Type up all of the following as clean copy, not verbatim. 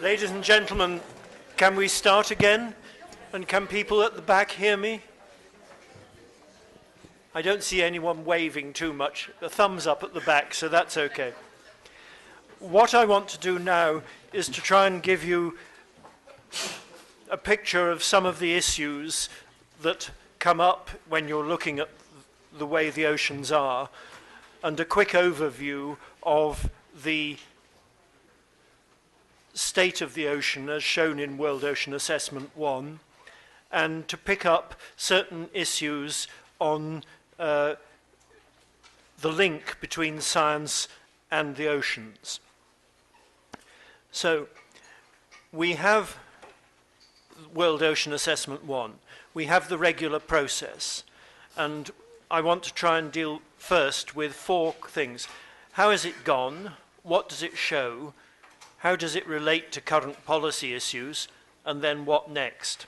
Ladies and gentlemen, can we start again? And can people at the back hear me? I don't see anyone waving too much. A thumbs up at the back, so that's okay. What I want to do now is to try and give you a picture of some of the issues that come up when you're looking at the way the oceans are, and a quick overview of the state of the ocean as shown in World Ocean Assessment 1, and to pick up certain issues on the link between science and the oceans. So we have World Ocean Assessment 1. We have the regular process, and I want to try and deal first with four things. How has it gone? What does it show? How does it relate to current policy issues? And then what next?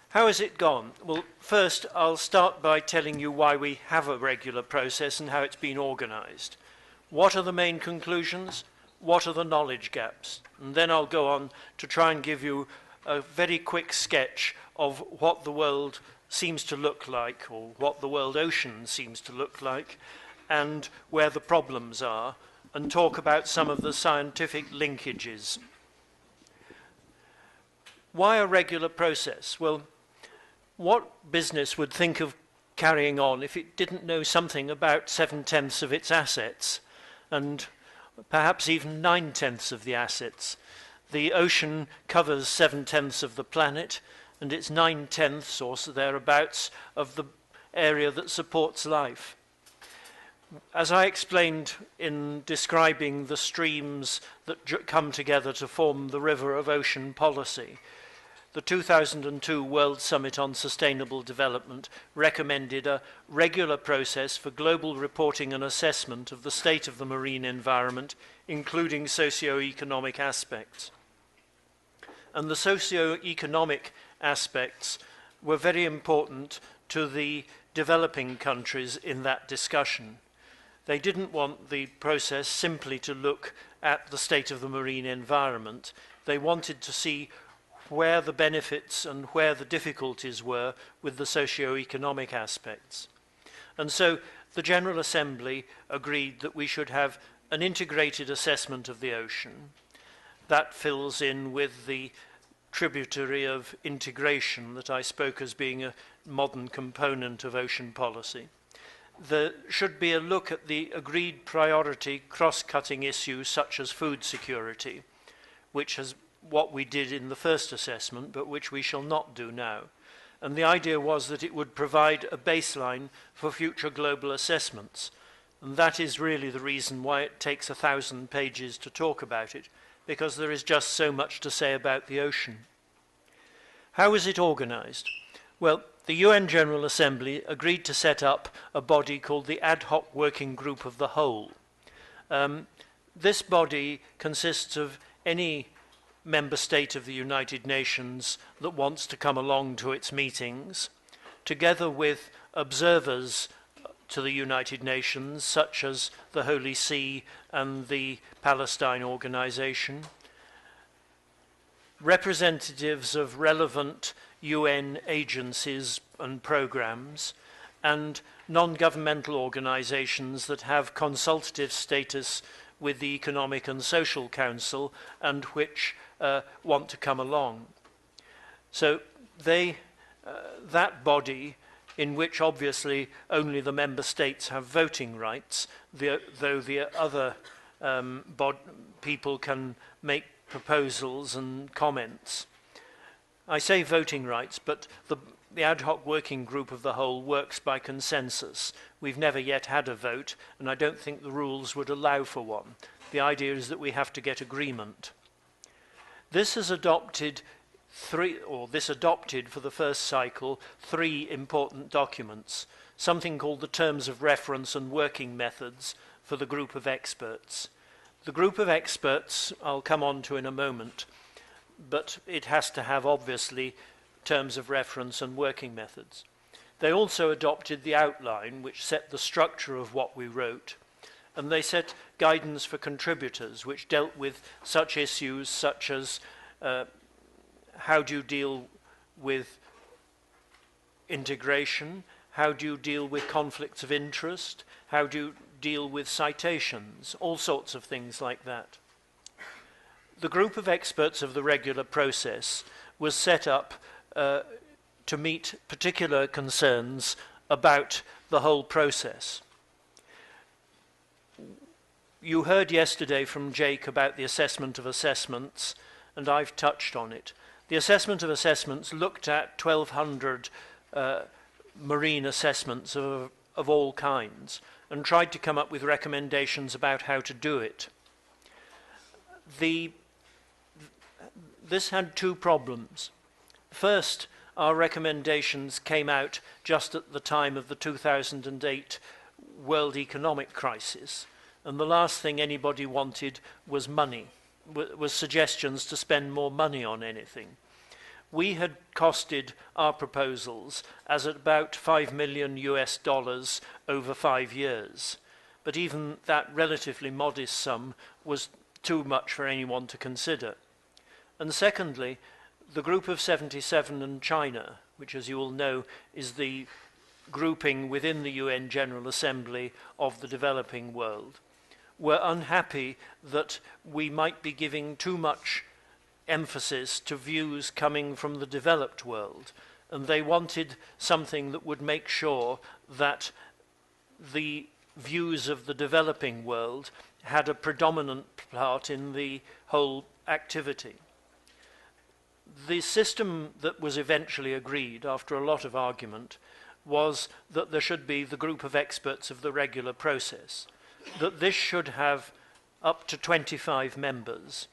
How has it gone? Well, first I'll start by telling you why we have a regular process and how it's been organized. What are the main conclusions? What are the knowledge gaps? And then I'll go on to try and give you a very quick sketch of what the world seems to look like, or what the world ocean seems to look like, and where the problems are, and talk about some of the scientific linkages. Why a regular process? Well, what business would think of carrying on if it didn't know something about 7/10 of its assets, and perhaps even 9/10 of the assets? The ocean covers 7/10 of the planet, and it's 9/10 or so thereabouts of the area that supports life. As I explained in describing the streams that come together to form the river of ocean policy, the 2002 World Summit on Sustainable Development recommended a regular process for global reporting and assessment of the state of the marine environment, including socio-economic aspects. And the socio-economic aspects were very important to the developing countries in that discussion. They didn't want the process simply to look at the state of the marine environment. They wanted to see where the benefits and where the difficulties were with the socio-economic aspects. And so the General Assembly agreed that we should have an integrated assessment of the ocean. That fills in with the tributary of integration that I spoke as being a modern component of ocean policy. There should be a look at the agreed priority cross-cutting issues such as food security, which is what we did in the first assessment, but which we shall not do now. And the idea was that it would provide a baseline for future global assessments. And that is really the reason why it takes 1,000 pages to talk about it, because there is just so much to say about the ocean. How is it organized? Well, the UN General Assembly agreed to set up a body called the Ad Hoc Working Group of the Whole. This body consists of any member state of the United Nations that wants to come along to its meetings, together with observers to the United Nations, such as the Holy See and the Palestine Organization, representatives of relevant UN agencies and programs, and non-governmental organizations that have consultative status with the Economic and Social Council and which want to come along. So that body, in which obviously only the member states have voting rights, though the other people can make proposals and comments. I say voting rights, but the ad hoc working group of the whole works by consensus. We've never yet had a vote, and I don't think the rules would allow for one. The idea is that we have to get agreement. This has adopted for the first cycle 3 important documents, something called the Terms of Reference and Working Methods for the group of experts. The group of experts I'll come on to in a moment, but it has to have obviously terms of reference and working methods. They also adopted the outline which set the structure of what we wrote, And they set guidance for contributors, which dealt with such issues such as how do you deal with integration, how do you deal with conflicts of interest, how do you deal with citations, all sorts of things like that. The group of experts of the regular process was set up to meet particular concerns about the whole process. You heard yesterday from Jake about the assessment of assessments, and I've touched on it. The assessment of assessments looked at 1,200 marine assessments of all kinds and tried to come up with recommendations about how to do it. This had two problems. First, our recommendations came out just at the time of the 2008 world economic crisis, and the last thing anybody wanted was money, was suggestions to spend more money on anything. We had costed our proposals as about $5 million over 5 years, but even that relatively modest sum was too much for anyone to consider. And secondly, the Group of 77 and China, which as you all know is the grouping within the UN General Assembly of the developing world, were unhappy that we might be giving too much emphasis to views coming from the developed world, and they wanted something that would make sure that the views of the developing world had a predominant part in the whole activity. The system that was eventually agreed after a lot of argument was that there should be the group of experts of the regular process, that this should have up to 25 members,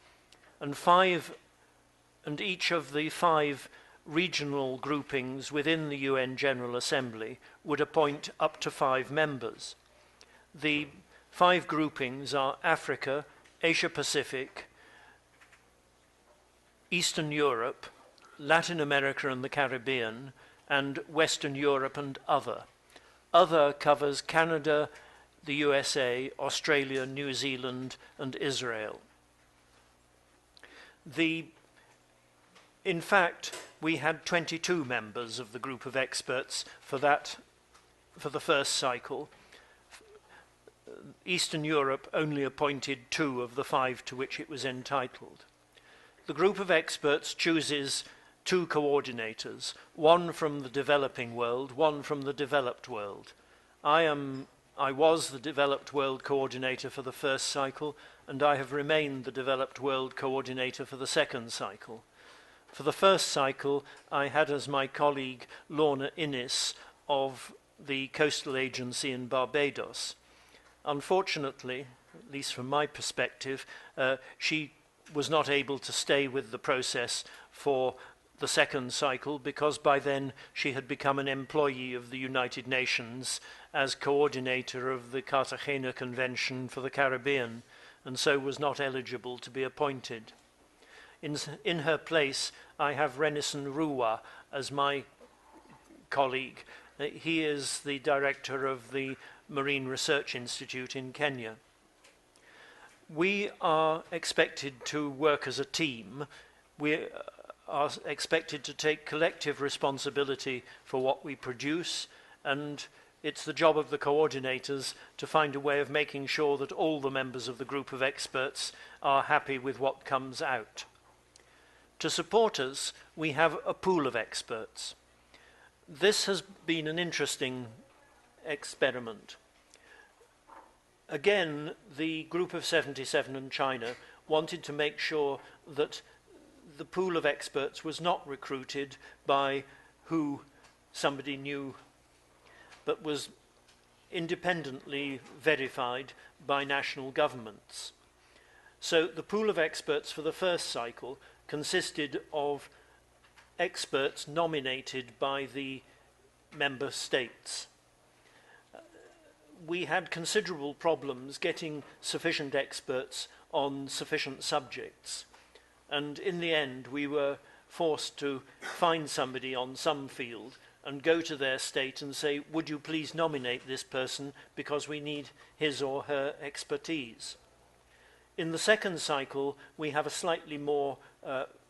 and each of the 5 regional groupings within the UN General Assembly would appoint up to 5 members. The 5 groupings are Africa, Asia Pacific, Eastern Europe, Latin America and the Caribbean, and Western Europe and other. Other covers Canada, the USA, Australia, New Zealand, and Israel. In fact, we had 22 members of the group of experts for the first cycle. Eastern Europe only appointed 2 of the 5 to which it was entitled. The group of experts chooses 2 coordinators, one from the developing world, one from the developed world. I was the developed world coordinator for the first cycle, and I have remained the developed world coordinator for the second cycle. For the first cycle, I had as my colleague Lorna Innes of the Coastal Agency in Barbados. Unfortunately, at least from my perspective, she was not able to stay with the process for the second cycle because by then she had become an employee of the United Nations as coordinator of the Cartagena Convention for the Caribbean, and so was not eligible to be appointed. In her place, I have Renison Ruwa as my colleague. He is the director of the Marine Research Institute in Kenya. We are expected to work as a team. We are expected to take collective responsibility for what we produce, and it's the job of the coordinators to find a way of making sure that all the members of the group of experts are happy with what comes out. To support us, we have a pool of experts. This has been an interesting experiment. Again, the group of 77 in China wanted to make sure that the pool of experts was not recruited by who somebody knew, but was independently verified by national governments. So the pool of experts for the first cycle consisted of experts nominated by the member states. We had considerable problems getting sufficient experts on sufficient subjects, and in the end we were forced to find somebody on some field and go to their state and say, would you please nominate this person because we need his or her expertise. In the second cycle, we have a slightly more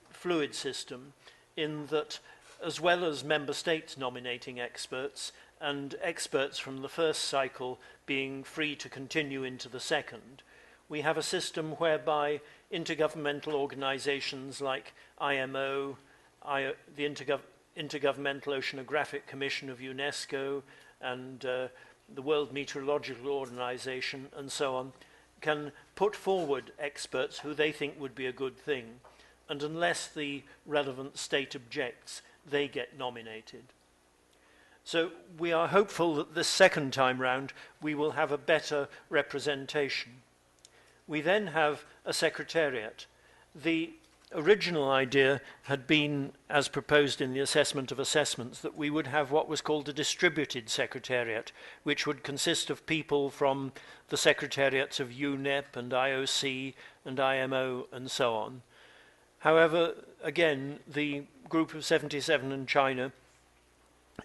fluid system in that, as well as member states nominating experts and experts from the first cycle being free to continue into the second, we have a system whereby intergovernmental organizations like IMO, the Intergovernmental Oceanographic Commission of UNESCO, and the World Meteorological Organization, and so on, can put forward experts who they think would be a good thing, and unless the relevant state objects, they get nominated. So we are hopeful that this second time round we will have a better representation. We then have a secretariat. The original idea had been, as proposed in the assessment of assessments, that we would have what was called a distributed secretariat, which would consist of people from the secretariats of UNEP and IOC and IMO and so on. However, again, the Group of 77 and China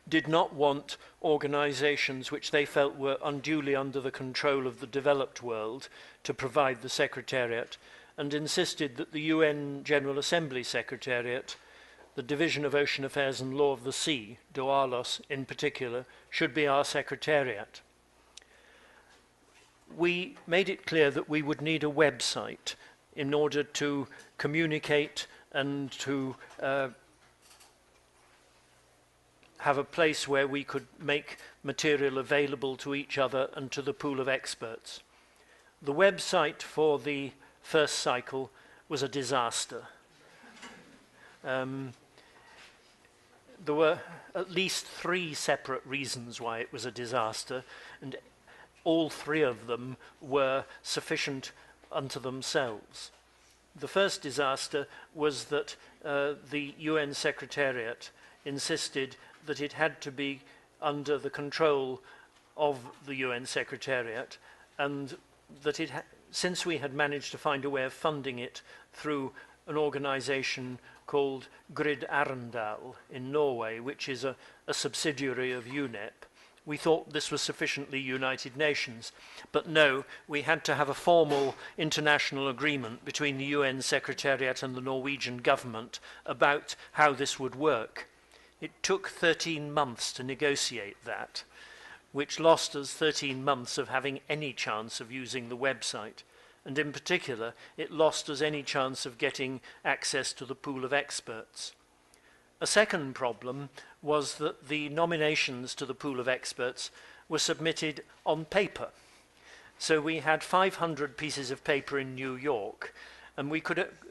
did not want organizations which they felt were unduly under the control of the developed world to provide the secretariat, and insisted that the UN General Assembly Secretariat, the Division of Ocean Affairs and Law of the Sea, DOALOS in particular, should be our secretariat. We made it clear that we would need a website in order to communicate and to have a place where we could make material available to each other and to the pool of experts. The website for the first cycle was a disaster. There were at least 3 separate reasons why it was a disaster, and all 3 of them were sufficient unto themselves. The first disaster was that the UN Secretariat insisted that it had to be under the control of the UN Secretariat, and that since we had managed to find a way of funding it through an organization called Grid Arendal in Norway, which is a subsidiary of UNEP, we thought this was sufficiently United Nations. But no, we had to have a formal international agreement between the UN Secretariat and the Norwegian government about how this would work. It took 13 months to negotiate that, which lost us 13 months of having any chance of using the website. And in particular, it lost us any chance of getting access to the pool of experts. A second problem was that the nominations to the pool of experts were submitted on paper. So we had 500 pieces of paper in New York, and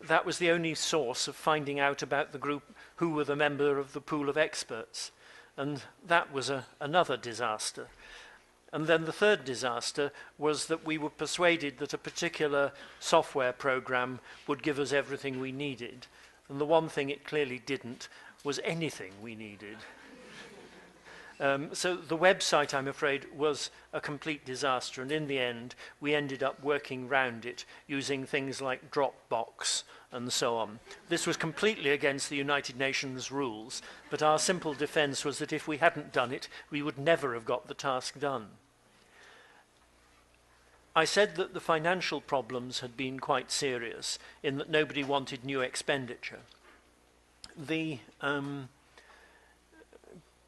that was the only source of finding out about the group, who were the member of the pool of experts. And that was another disaster. And then the third disaster was that we were persuaded that a particular software program would give us everything we needed. And the one thing it clearly didn't was anything we needed. So the website, I'm afraid, was a complete disaster. And in the end, we ended up working round it using things like Dropbox and so on. This was completely against the United Nations rules, but our simple defense was that if we hadn't done it, we would never have got the task done. I said that the financial problems had been quite serious, in that nobody wanted new expenditure. The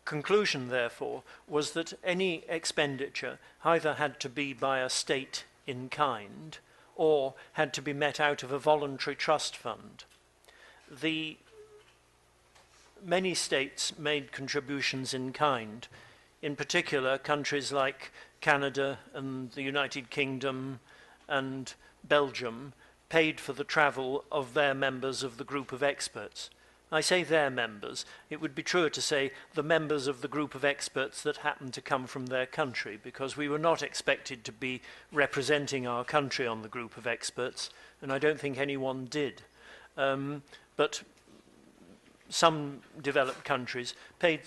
conclusion, therefore, was that any expenditure either had to be by a state in kind or had to be met out of a voluntary trust fund. Many states made contributions in kind. In particular, countries like Canada and the United Kingdom and Belgium paid for the travel of their members of the group of experts. I say their members. It would be truer to say the members of the group of experts that happened to come from their country, because we were not expected to be representing our country on the group of experts, and I don't think anyone did. But some developed countries paid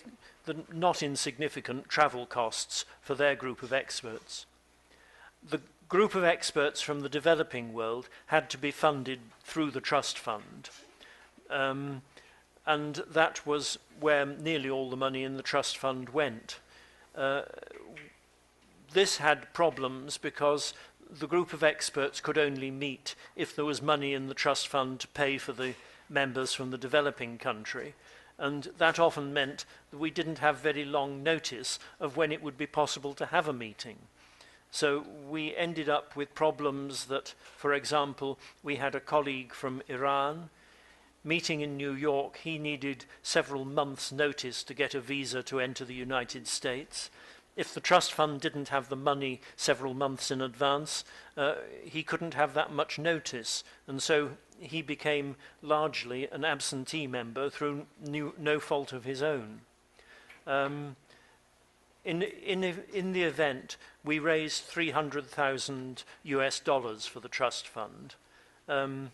the not insignificant travel costs for their group of experts. The group of experts from the developing world had to be funded through the trust fund. and that was where nearly all the money in the trust fund went. This had problems because the group of experts could only meet if there was money in the trust fund to pay for the members from the developing country, and that often meant that we didn't have very long notice of when it would be possible to have a meeting. So we ended up with problems that, for example, we had a colleague from Iran meeting in New York. He needed several months' notice to get a visa to enter the United States. If the trust fund didn't have the money several months in advance, he couldn't have that much notice, and so he became largely an absentee member through no fault of his own. In the event, we raised $300,000 for the trust fund, and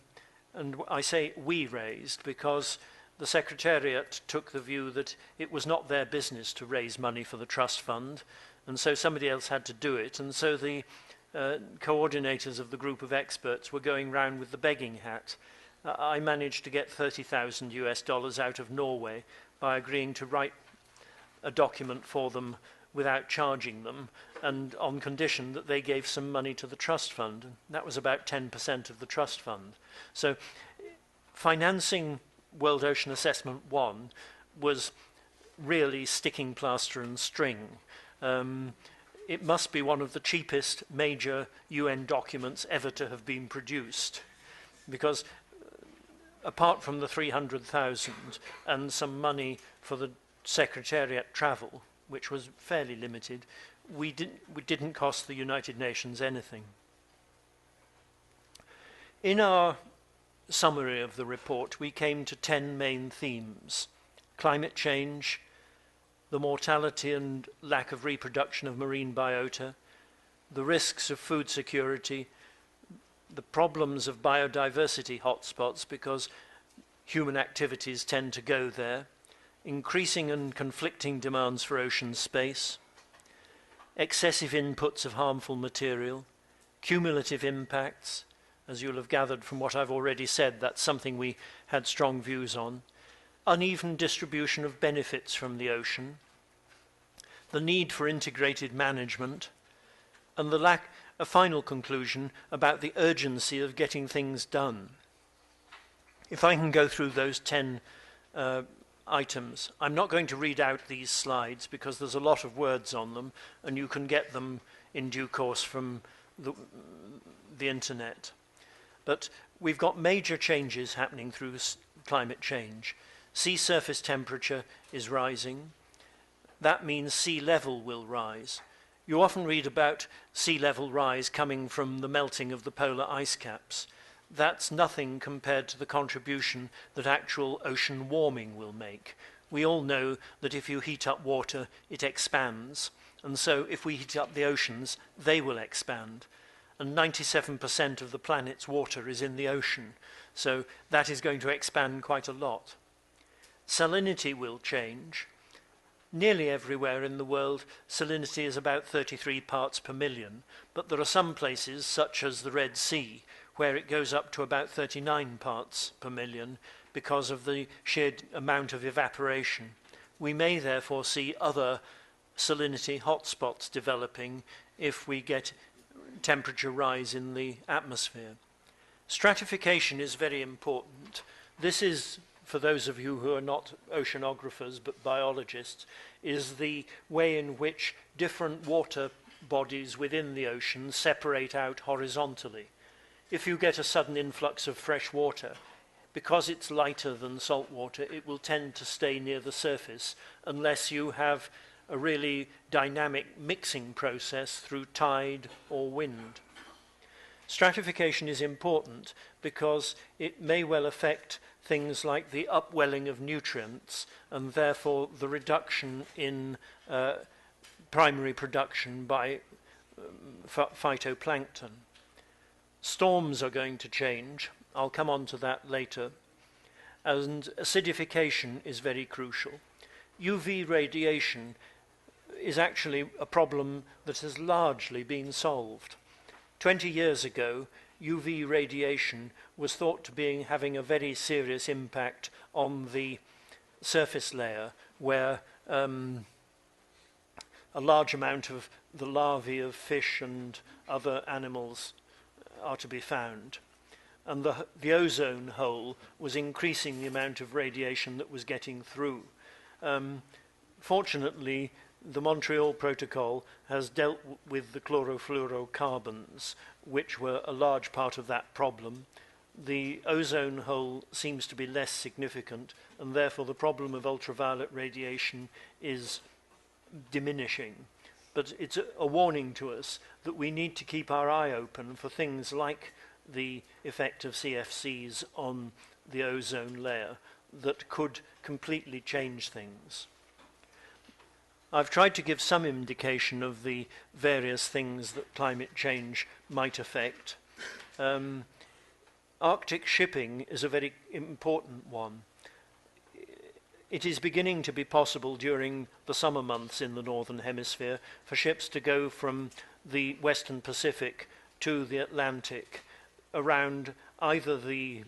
I say we raised because the Secretariat took the view that it was not their business to raise money for the trust fund, and so somebody else had to do it, and so the coordinators of the group of experts were going round with the begging hat. I managed to get $30,000 out of Norway by agreeing to write a document for them without charging them, and on condition that they gave some money to the trust fund. That was about 10% of the trust fund. So financing World Ocean Assessment 1 was really sticking plaster and string. It must be one of the cheapest major UN documents ever to have been produced, because apart from the 300,000 and some money for the Secretariat travel, which was fairly limited, we didn't cost the United Nations anything. In our summary of the report, we came to 10 main themes: climate change, the mortality and lack of reproduction of marine biota, the risks of food security, the problems of biodiversity hotspots because human activities tend to go there, increasing and conflicting demands for ocean space, excessive inputs of harmful material, cumulative impacts. As you'll have gathered from what I've already said, that's something we had strong views on. Uneven distribution of benefits from the ocean, the need for integrated management, and a final conclusion about the urgency of getting things done. If I can go through those 10 items. I'm not going to read out these slides because there's a lot of words on them, and you can get them in due course from the internet. But we've got major changes happening through climate change. Sea surface temperature is rising. That means sea level will rise. You often read about sea level rise coming from the melting of the polar ice caps. That's nothing compared to the contribution that actual ocean warming will make. We all know that if you heat up water, it expands. And so if we heat up the oceans, they will expand. And 97% of the planet's water is in the ocean. So that is going to expand quite a lot. Salinity will change. Nearly everywhere in the world, salinity is about 33 parts per million. But there are some places, such as the Red Sea, where it goes up to about 39 parts per million because of the sheer amount of evaporation. We may therefore see other salinity hotspots developing if we get temperature rise in the atmosphere. Stratification is very important. This is, for those of you who are not oceanographers but biologists, is the way in which different water bodies within the ocean separate out horizontally. If you get a sudden influx of fresh water, because it's lighter than salt water, it will tend to stay near the surface unless you have a really dynamic mixing process through tide or wind. Stratification is important because it may well affect things like the upwelling of nutrients and therefore the reduction in primary production by phytoplankton. Storms are going to change. I'll come on to that later. And acidification is very crucial. UV radiation is actually a problem that has largely been solved. 20 years ago, UV radiation was thought to be having a very serious impact on the surface layer where a large amount of the larvae of fish and other animals are to be found. And the ozone hole was increasing the amount of radiation that was getting through. Fortunately, the Montreal Protocol has dealt with the chlorofluorocarbons, which were a large part of that problem. The ozone hole seems to be less significant, and therefore the problem of ultraviolet radiation is diminishing. But it's a warning to us that we need to keep our eye open for things like the effect of CFCs on the ozone layer that could completely change things. I've tried to give some indication of the various things that climate change might affect. Arctic shipping is a very important one. It is beginning to be possible during the summer months in the Northern Hemisphere for ships to go from the Western Pacific to the Atlantic around either the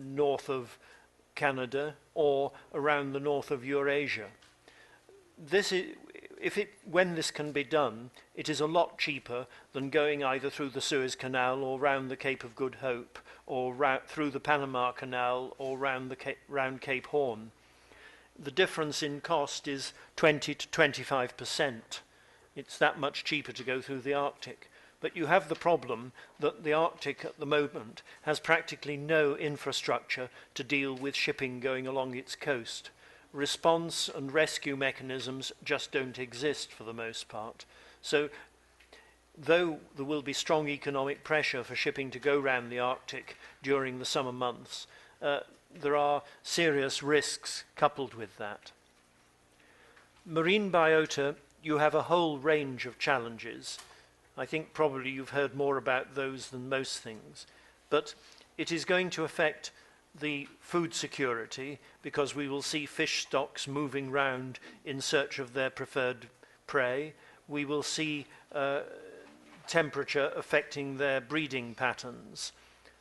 north of Canada or around the north of Eurasia. When this can be done, it is a lot cheaper than going either through the Suez Canal or round the Cape of Good Hope or through the Panama Canal or round Cape Horn. The difference in cost is 20 to 25%. It's that much cheaper to go through the Arctic. But you have the problem that the Arctic at the moment has practically no infrastructure to deal with shipping going along its coast. Response and rescue mechanisms just don't exist for the most part. So, though there will be strong economic pressure for shipping to go round the Arctic during the summer months, there are serious risks coupled with that. Marine biota, you have a whole range of challenges. I think probably you've heard more about those than most things, but it is going to affect the food security because we will see fish stocks moving round in search of their preferred prey. We will see temperature affecting their breeding patterns.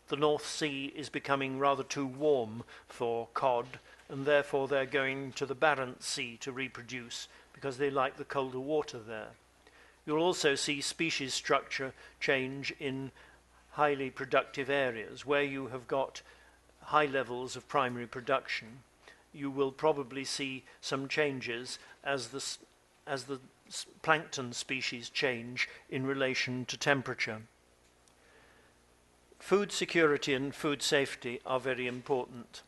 The North Sea is becoming rather too warm for cod, and therefore they're going to the Barents Sea to reproduce because they like the colder water there. You'll also see species structure change in highly productive areas where you have got high levels of primary production. You will probably see some changes as the plankton species change in relation to temperature. Food security and food safety are very important.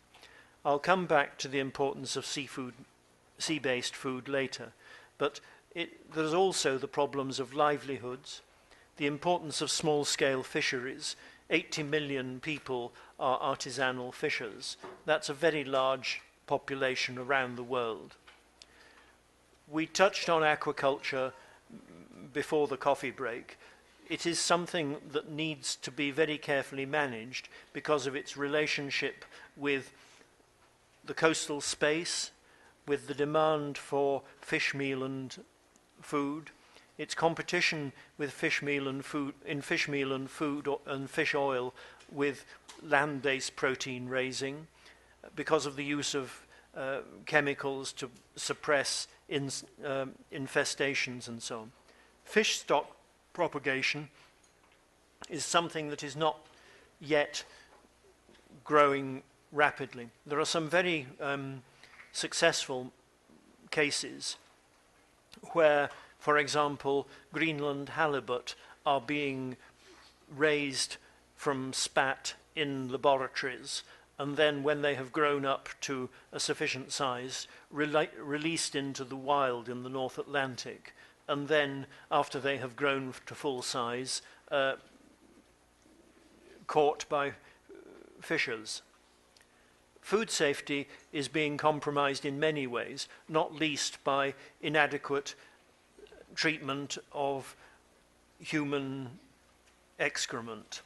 I'll come back to the importance of sea-based food later, but there's also the problems of livelihoods, the importance of small-scale fisheries. 80 million people are artisanal fishers. That's a very large population around the world. We touched on aquaculture before the coffee break. It is something that needs to be very carefully managed because of its relationship with the coastal space, with the demand for fish meal and food, its competition with fish meal and food and fish oil with land-based protein raising because of the use of chemicals to suppress infestations and so on. Fish stock propagation is something that is not yet growing rapidly. There are some very successful cases where, for example, Greenland halibut are being raised from spat in laboratories, and then when they have grown up to a sufficient size, released into the wild in the North Atlantic, and then after they have grown to full size, caught by fishers. Food safety is being compromised in many ways, not least by inadequate treatment of human excrement.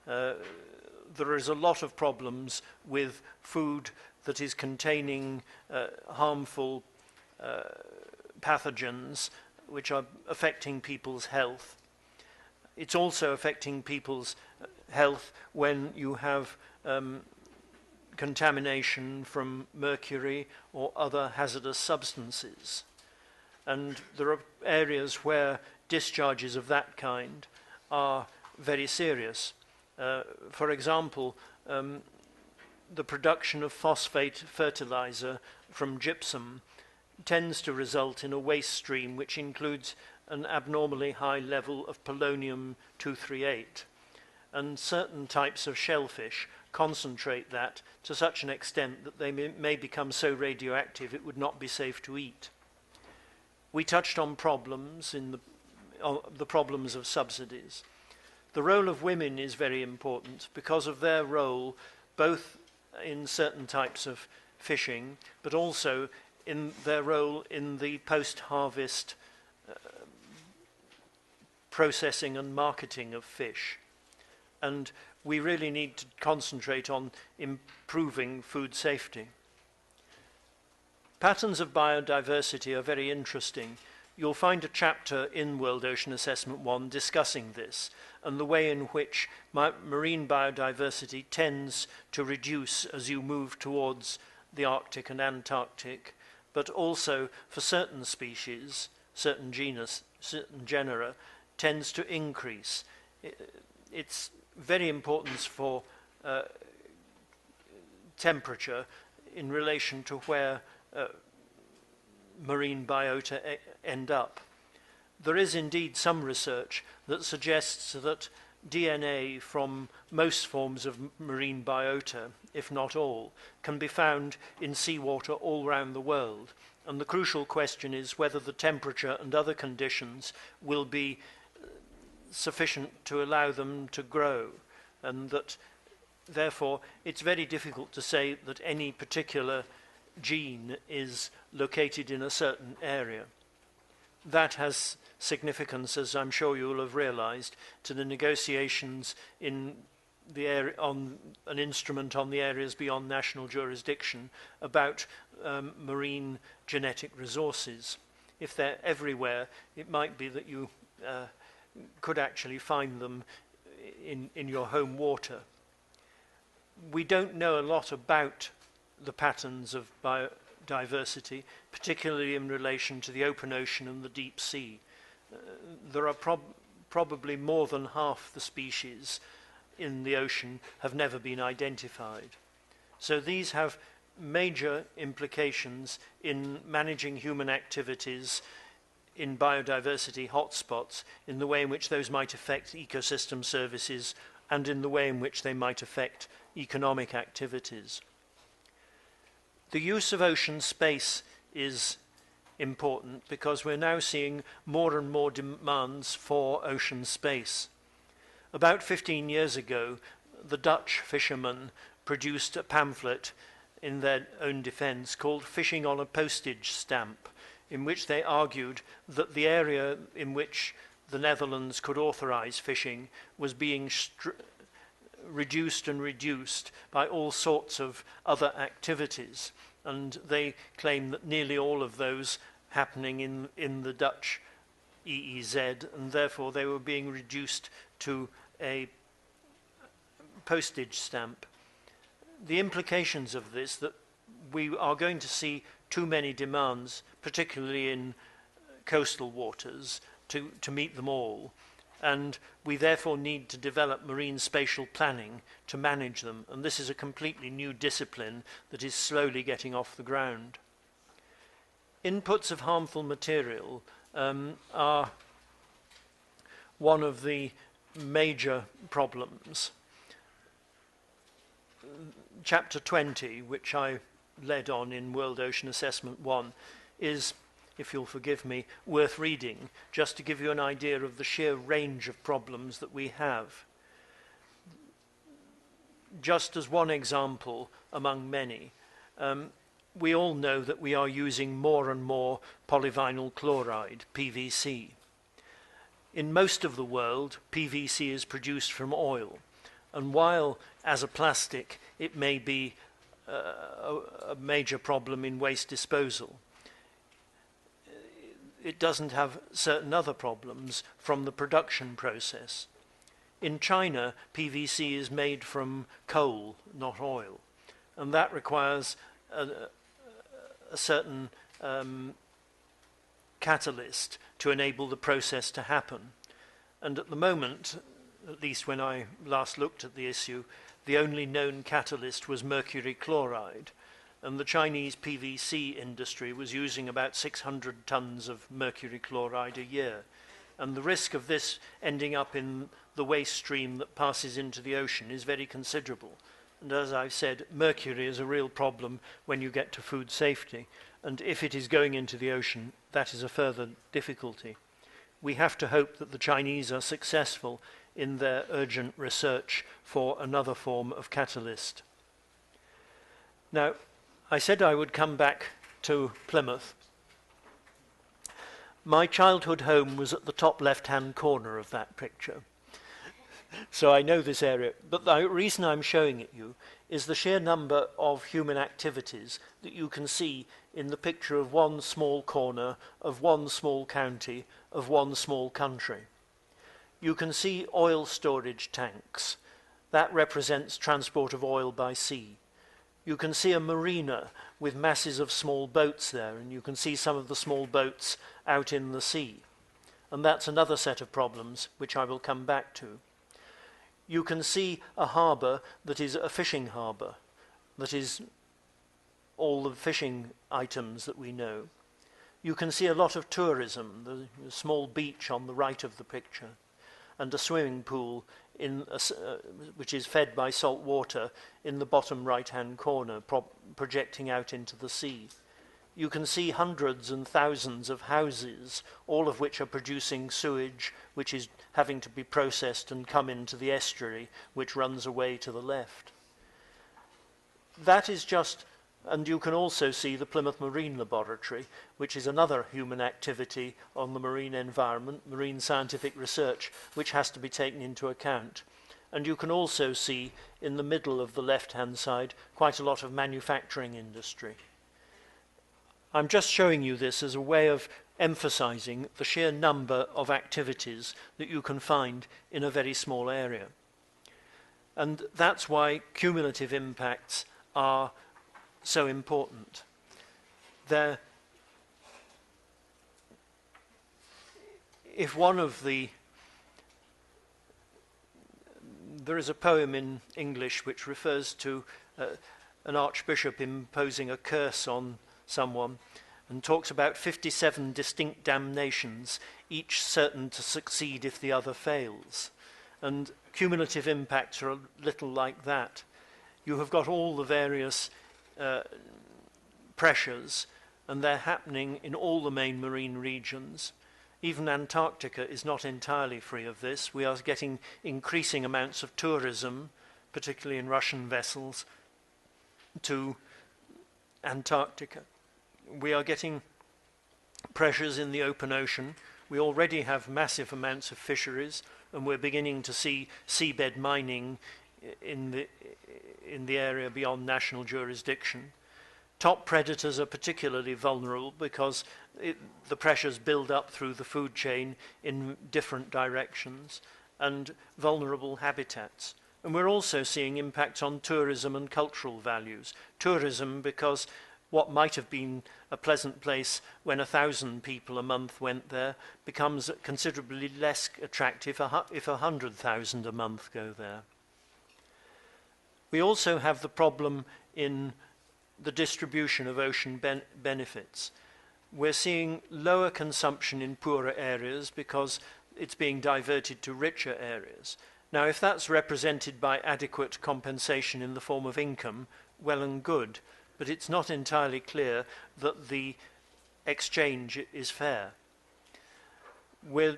There is a lot of problems with food that is containing harmful pathogens which are affecting people's health. It's also affecting people's health when you have contamination from mercury or other hazardous substances. And there are areas where discharges of that kind are very serious. For example, the production of phosphate fertilizer from gypsum tends to result in a waste stream which includes an abnormally high level of polonium-238. And certain types of shellfish concentrate that to such an extent that they may become so radioactive it would not be safe to eat. We touched on problems the problems of subsidies. The role of women is very important because of their role both in certain types of fishing, but also in their role in the post-harvest processing and marketing of fish. And we really need to concentrate on improving food safety. Patterns of biodiversity are very interesting. You'll find a chapter in World Ocean Assessment 1 discussing this and the way in which marine biodiversity tends to reduce as you move towards the Arctic and Antarctic, but also for certain species, certain genus, certain genera, tends to increase. It's very important for temperature in relation to where marine biota end up. There is indeed some research that suggests that DNA from most forms of marine biota, if not all, can be found in seawater all around the world. And the crucial question is whether the temperature and other conditions will be sufficient to allow them to grow, and that therefore it's very difficult to say that any particular gene is located in a certain area. That has significance, as I'm sure you will have realized, to the negotiations in the area on an instrument on the areas beyond national jurisdiction about marine genetic resources. If they're everywhere, it might be that you could actually find them in your home water. We don't know a lot about the patterns of biodiversity, particularly in relation to the open ocean and the deep sea. There are probably more than half the species in the ocean have never been identified. So these have major implications in managing human activities in biodiversity hotspots, in the way in which those might affect ecosystem services and in the way in which they might affect economic activities. The use of ocean space is important because we're now seeing more and more demands for ocean space. About 15 years ago, the Dutch fishermen produced a pamphlet in their own defense called Fishing on a Postage Stamp, in which they argued that the area in which the Netherlands could authorize fishing was being reduced by all sorts of other activities. And they claim that nearly all of those happening in the Dutch EEZ, and therefore they were being reduced to a postage stamp. The implications of this, that we are going to see too many demands, particularly in coastal waters, to meet them all, and we therefore need to develop marine spatial planning to manage them, and this is a completely new discipline that is slowly getting off the ground. Inputs of harmful material are one of the major problems. Chapter 20, which I led on in World Ocean Assessment 1, is, if you'll forgive me, worth reading, just to give you an idea of the sheer range of problems that we have. Just as one example among many, we all know that we are using more and more polyvinyl chloride, PVC. In most of the world, PVC is produced from oil, and while as a plastic it may be a major problem in waste disposal, it doesn't have certain other problems from the production process. In China, PVC is made from coal, not oil, and that requires a certain catalyst to enable the process to happen. And at the moment, at least when I last looked at the issue, the only known catalyst was mercury chloride, and the Chinese PVC industry was using about 600 tons of mercury chloride a year. And the risk of this ending up in the waste stream that passes into the ocean is very considerable. And as I've said, mercury is a real problem when you get to food safety. And if it is going into the ocean, that is a further difficulty. We have to hope that the Chinese are successful in their urgent research for another form of catalyst. Now, I said I would come back to Plymouth. My childhood home was at the top left-hand corner of that picture. So I know this area. But the reason I'm showing it you is the sheer number of human activities that you can see in the picture of one small corner, of one small county, of one small country. You can see oil storage tanks. That represents transport of oil by sea. You can see a marina with masses of small boats there, and you can see some of the small boats out in the sea. And that's another set of problems which I will come back to. You can see a harbour that is a fishing harbour, that is all the fishing items that we know. You can see a lot of tourism, the small beach on the right of the picture, and a swimming pool which is fed by salt water in the bottom right-hand corner, projecting out into the sea. You can see hundreds and thousands of houses, all of which are producing sewage, which is having to be processed and come into the estuary, which runs away to the left. That is just, and you can also see the Plymouth Marine Laboratory, which is another human activity on the marine environment, marine scientific research, which has to be taken into account. And you can also see in the middle of the left-hand side quite a lot of manufacturing industry. I'm just showing you this as a way of emphasizing the sheer number of activities that you can find in a very small area. And that's why cumulative impacts are so important. If one of the there is a poem in English which refers to an archbishop imposing a curse on someone and talks about 57 distinct damnations, each certain to succeed if the other fails. And cumulative impacts are a little like that. You have got all the various pressures, and they're happening in all the main marine regions. Even Antarctica is not entirely free of this. We are getting increasing amounts of tourism, particularly in Russian vessels, to Antarctica. We are getting pressures in the open ocean. We already have massive amounts of fisheries, and we're beginning to see seabed mining in the area beyond national jurisdiction. Top predators are particularly vulnerable because the pressures build up through the food chain in different directions, and vulnerable habitats. And we're also seeing impacts on tourism and cultural values. Tourism because what might have been a pleasant place when 1,000 people a month went there becomes considerably less attractive if 100,000 a month go there. We also have the problem in the distribution of ocean benefits. We're seeing lower consumption in poorer areas because it's being diverted to richer areas. Now, if that's represented by adequate compensation in the form of income, well and good, but it's not entirely clear that the exchange is fair. We're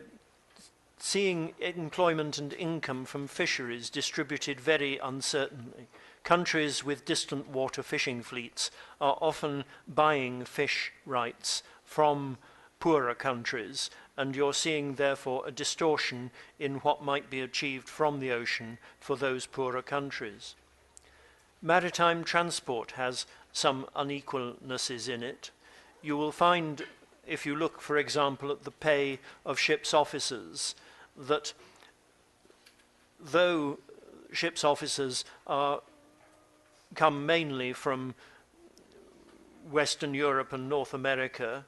seeing employment and income from fisheries distributed very uncertainly. Countries with distant water fishing fleets are often buying fish rights from poorer countries, and you're seeing therefore a distortion in what might be achieved from the ocean for those poorer countries. Maritime transport has some unequalnesses in it. You will find, if you look, for example, at the pay of ships' officers, that though ships' officers are come mainly from Western Europe and North America,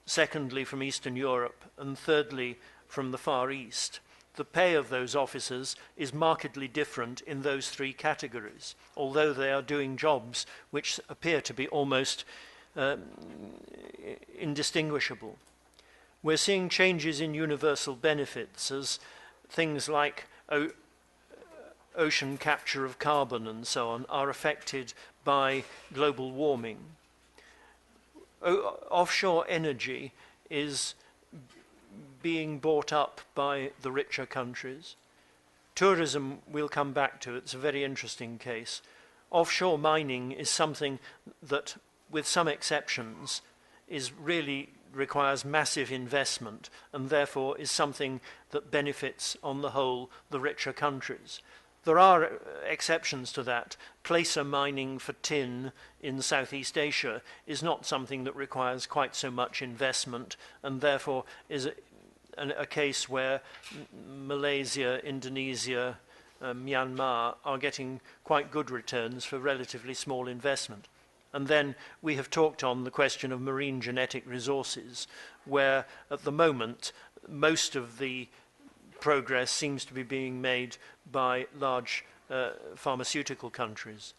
secondly from Eastern Europe, and thirdly from the Far East. The pay of those officers is markedly different in those three categories, although they are doing jobs which appear to be almost indistinguishable. We're seeing changes in universal benefits as things like ocean capture of carbon and so on are affected by global warming. Offshore energy is being bought up by the richer countries. Tourism we'll come back to, it's a very interesting case. Offshore mining is something that, with some exceptions, requires massive investment and therefore is something that benefits on the whole the richer countries. There are exceptions to that. Placer mining for tin in Southeast Asia is not something that requires quite so much investment and therefore is a case where Malaysia, Indonesia, Myanmar are getting quite good returns for relatively small investment. And then we have talked on the question of marine genetic resources, where at the moment most of the progress seems to be being made by large pharmaceutical companies.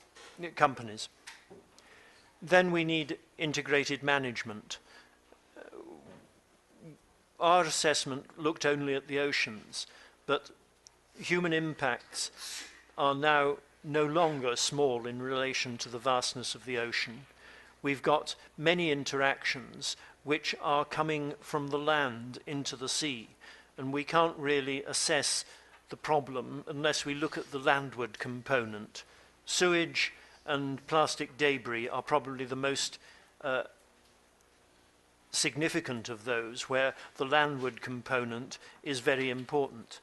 Then we need integrated management. Our assessment looked only at the oceans, but human impacts are now no longer small in relation to the vastness of the ocean. We've got many interactions which are coming from the land into the sea, and we can't really assess the problem unless we look at the landward component. Sewage and plastic debris are probably the most significant of those, where the landward component is very important.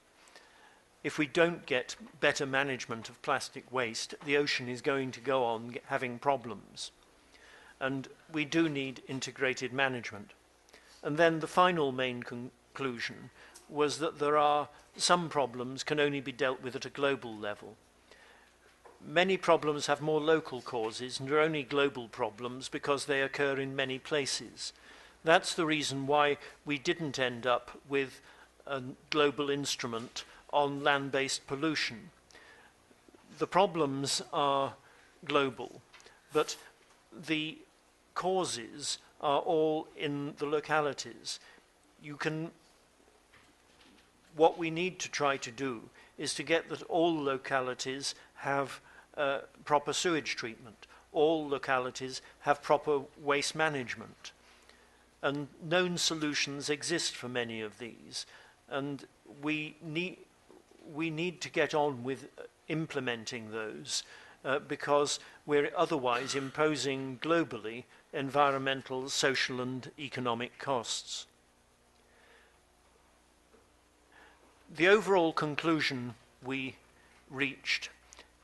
If we don't get better management of plastic waste, the ocean is going to go on having problems. And we do need integrated management. And then the final main conclusion was that there are some problems can only be dealt with at a global level. Many problems have more local causes and are only global problems because they occur in many places. That's the reason why we didn't end up with a global instrument on land-based pollution. The problems are global, but the causes are all in the localities. What we need to try to do is to get that all localities have proper sewage treatment, all localities have proper waste management. And known solutions exist for many of these, and we need to get on with implementing those because we're otherwise imposing globally environmental, social and economic costs. The overall conclusion we reached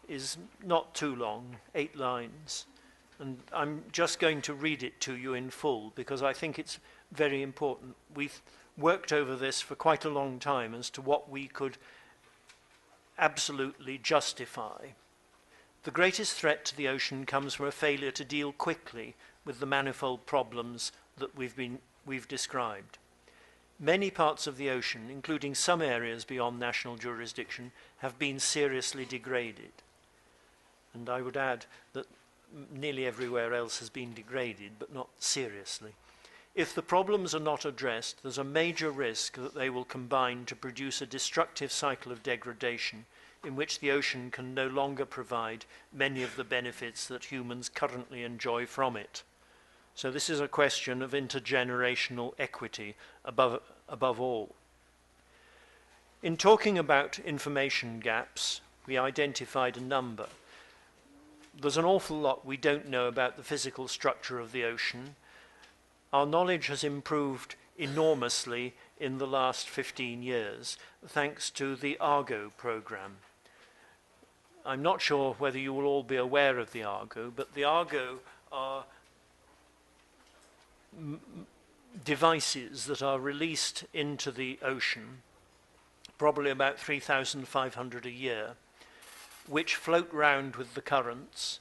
is not too long, 8 lines. And I'm just going to read it to you in full because I think it's very important. We've worked over this for quite a long time as to what we could absolutely justify. The greatest threat to the ocean comes from a failure to deal quickly with the manifold problems that we've described. Many parts of the ocean, including some areas beyond national jurisdiction, have been seriously degraded. And I would add that nearly everywhere else has been degraded, but not seriously. If the problems are not addressed, there's a major risk that they will combine to produce a destructive cycle of degradation in which the ocean can no longer provide many of the benefits that humans currently enjoy from it. So this is a question of intergenerational equity above all. In talking about information gaps, we identified a number. There's an awful lot we don't know about the physical structure of the ocean. Our knowledge has improved enormously in the last 15 years, thanks to the Argo program. I'm not sure whether you will all be aware of the Argo, but the Argo are devices that are released into the ocean, probably about 3,500 a year, which float round with the currents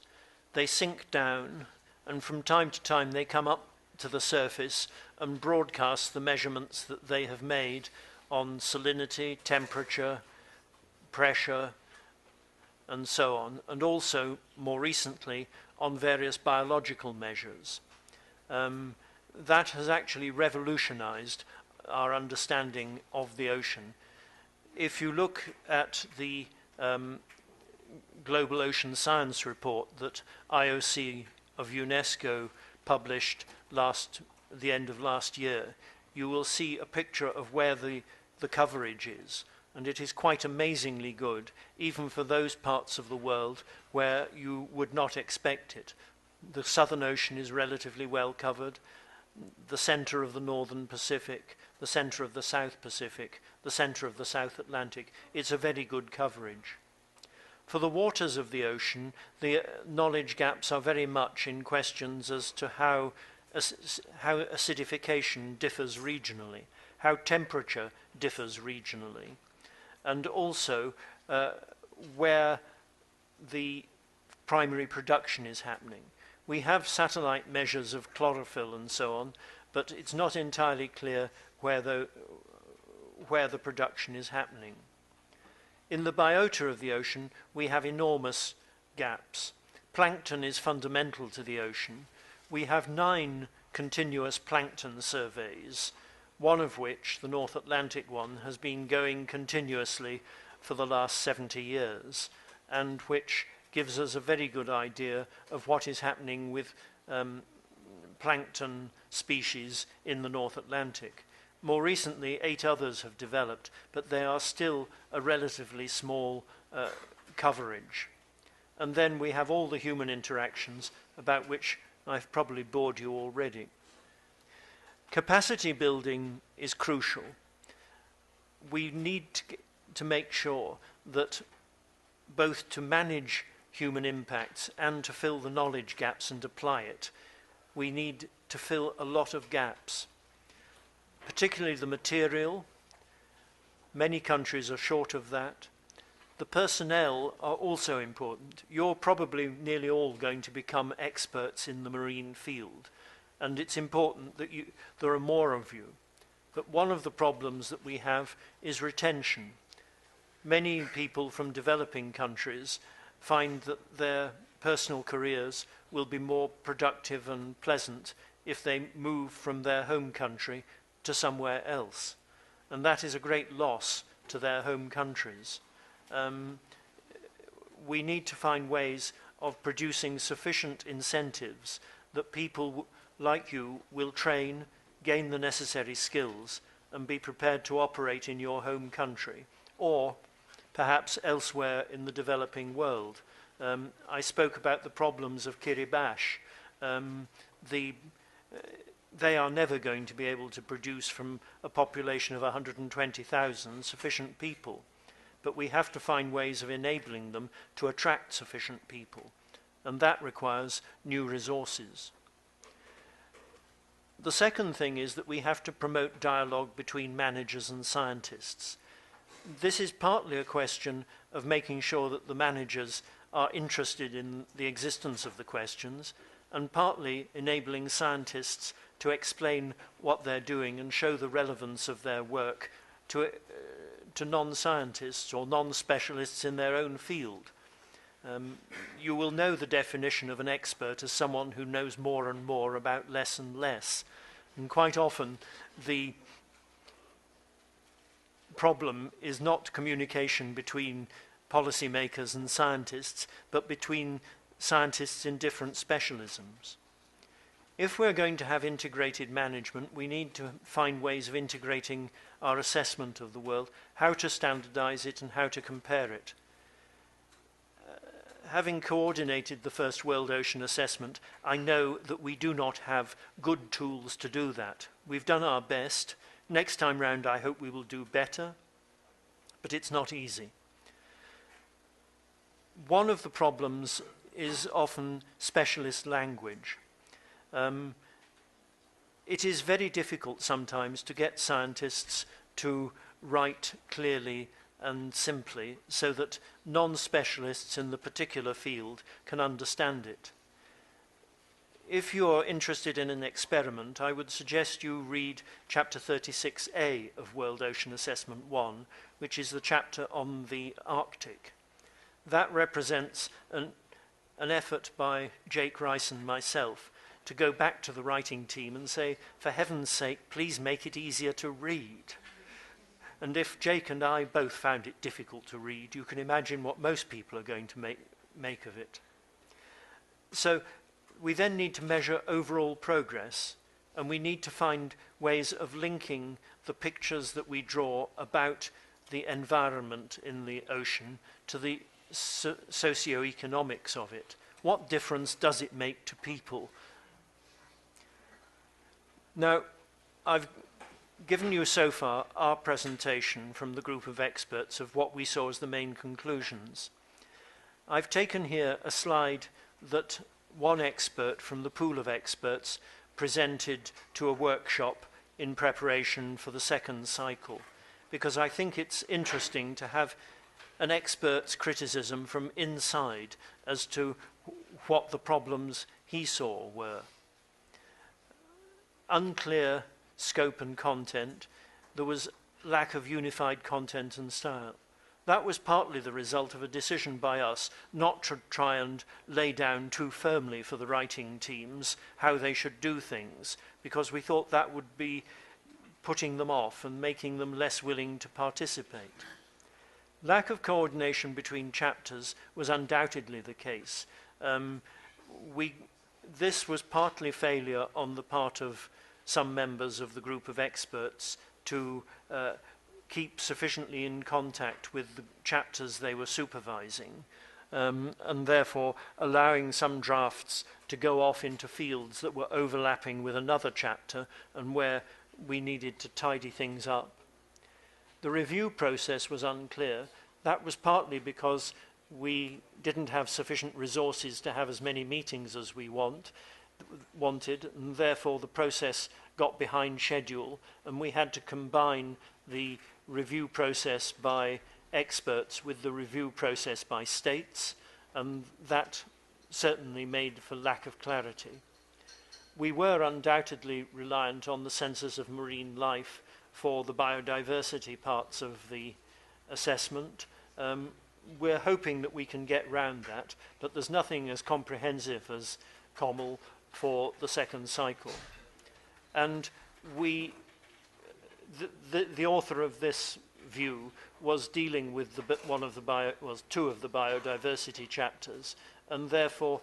they sink down, and from time to time they come up to the surface and broadcast the measurements that they have made on salinity, temperature, pressure, and so on, and also, more recently, on various biological measures. That has actually revolutionized our understanding of the ocean. If you look at the Global Ocean Science Report that IOC of UNESCO published the end of last year, you will see a picture of where the coverage is. And it is quite amazingly good, even for those parts of the world where you would not expect it. The Southern Ocean is relatively well covered, the center of the Northern Pacific, the center of the South Pacific, the center of the South Atlantic. It's a very good coverage. For the waters of the ocean, the knowledge gaps are very much in questions as to how acidification differs regionally, how temperature differs regionally, and also where the primary production is happening. We have satellite measures of chlorophyll and so on, but it's not entirely clear where the production is happening. In the biota of the ocean, we have enormous gaps. Plankton is fundamental to the ocean. We have 9 continuous plankton surveys, one of which, the North Atlantic one, has been going continuously for the last 70 years, and which gives us a very good idea of what is happening with plankton species in the North Atlantic. More recently, 8 others have developed, but they are still a relatively small coverage. And then we have all the human interactions, about which I've probably bored you already. Capacity building is crucial. We need to make sure that both to manage human impacts and to fill the knowledge gaps and apply it, we need to fill a lot of gaps, particularly the material. Many countries are short of that. The personnel are also important. You're probably nearly all going to become experts in the marine field, and it's important that there are more of you. But one of the problems that we have is retention. Many people from developing countries find that their personal careers will be more productive and pleasant if they move from their home country to somewhere else. And that is a great loss to their home countries. We need to find ways of producing sufficient incentives that people like you will train, gain the necessary skills, and be prepared to operate in your home country, or perhaps elsewhere in the developing world. I spoke about the problems of Kiribati. They are never going to be able to produce from a population of 120,000 sufficient people, but we have to find ways of enabling them to attract sufficient people, and that requires new resources. The second thing is that we have to promote dialogue between managers and scientists. This is partly a question of making sure that the managers are interested in the existence of the questions, and partly enabling scientists to explain what they're doing and show the relevance of their work to non-scientists or non-specialists in their own field. You will know the definition of an expert as someone who knows more and more about less and less. And quite often the problem is not communication between policymakers and scientists, but between scientists in different specialisms. If we're going to have integrated management, we need to find ways of integrating our assessment of the world, how to standardize it and how to compare it. Having coordinated the first World Ocean Assessment, I know that we do not have good tools to do that. We've done our best. Next time round, I hope we will do better, but it's not easy. One of the problems is often specialist language. It is very difficult sometimes to get scientists to write clearly and simply so that non-specialists in the particular field can understand it. if you're interested in an experiment, I would suggest you read Chapter 36A of World Ocean Assessment 1, which is the chapter on the Arctic. That represents an effort by Jake Rice and myself to go back to the writing team and say, for heaven's sake, please make it easier to read. And if Jake and I both found it difficult to read, you can imagine what most people are going to make of it. So we then need to measure overall progress, and we need to find ways of linking the pictures that we draw about the environment in the ocean to the socio-economics of it. What difference does it make to people? Now, I've given you so far our presentation from the group of experts of what we saw as the main conclusions. I've taken here a slide that one expert from the pool of experts presented to a workshop in preparation for the second cycle, because I think it's interesting to have an expert's criticism from inside as to what the problems he saw were. Unclear scope and content. There was lack of unified content and style. That was partly the result of a decision by us not to try and lay down too firmly for the writing teams how they should do things, because we thought that would be putting them off and making them less willing to participate. Lack of coordination between chapters was undoubtedly the case. This was partly failure on the part of some members of the group of experts to keep sufficiently in contact with the chapters they were supervising, and therefore allowing some drafts to go off into fields that were overlapping with another chapter and where we needed to tidy things up. The review process was unclear. That was partly because we didn't have sufficient resources to have as many meetings as we wanted, and therefore the process got behind schedule, and we had to combine the review process by experts with the review process by states, and that certainly made for lack of clarity. We were undoubtedly reliant on the census of marine life for the biodiversity parts of the assessment. We're hoping that we can get round that, but there's nothing as comprehensive as COML for the second cycle. And the author of this view was dealing with two of the biodiversity chapters, and therefore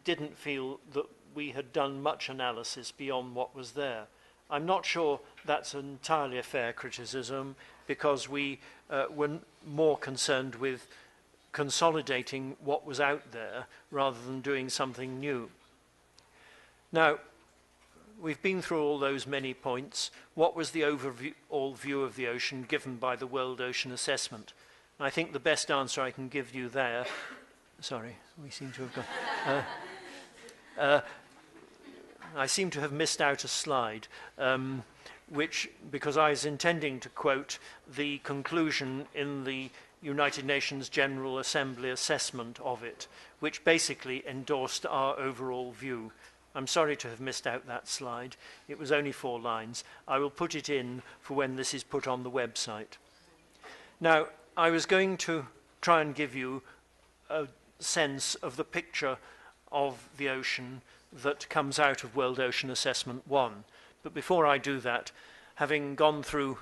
didn't feel that we had done much analysis beyond what was there. I'm not sure that's entirely a fair criticism, because we were more concerned with consolidating what was out there rather than doing something new. Now, we've been through all those many points. What was the overall view of the ocean given by the World Ocean Assessment? I think the best answer I can give you there, sorry, we seem to have got, I seem to have missed out a slide, because I was intending to quote the conclusion in the United Nations General Assembly assessment of it, which basically endorsed our overall view. I'm sorry to have missed out that slide. It was only 4 lines. I will put it in for when this is put on the website. Now, I was going to try and give you a sense of the picture of the ocean that comes out of World Ocean Assessment 1. But before I do that, having gone through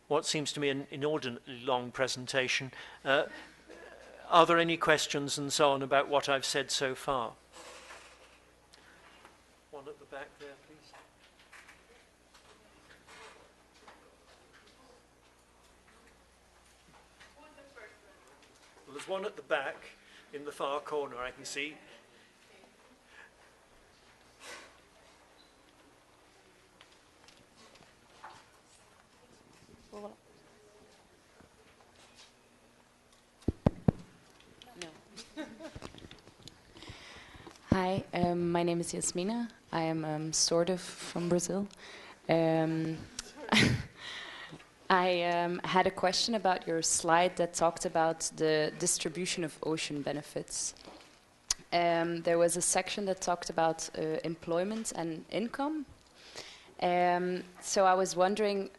what seems to me an inordinately long presentation, are there any questions and so on about what I've said so far? One at the back there, please. Well, there's one at the back in the far corner, I can see. Hi, my name is Yasmina. I am sort of from Brazil. I had a question about your slide that talked about the distribution of ocean benefits. there was a section that talked about employment and income. So I was wondering,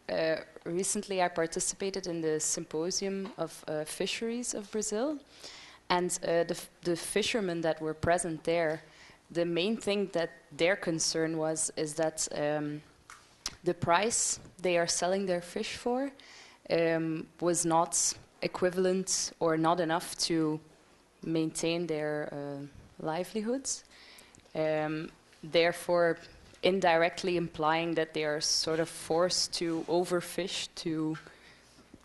recently I participated in the symposium of fisheries of Brazil, and the fishermen that were present there, the main thing that their concern is that the price they are selling their fish for was not equivalent or not enough to maintain their livelihoods. Therefore, indirectly implying that they are sort of forced to overfish to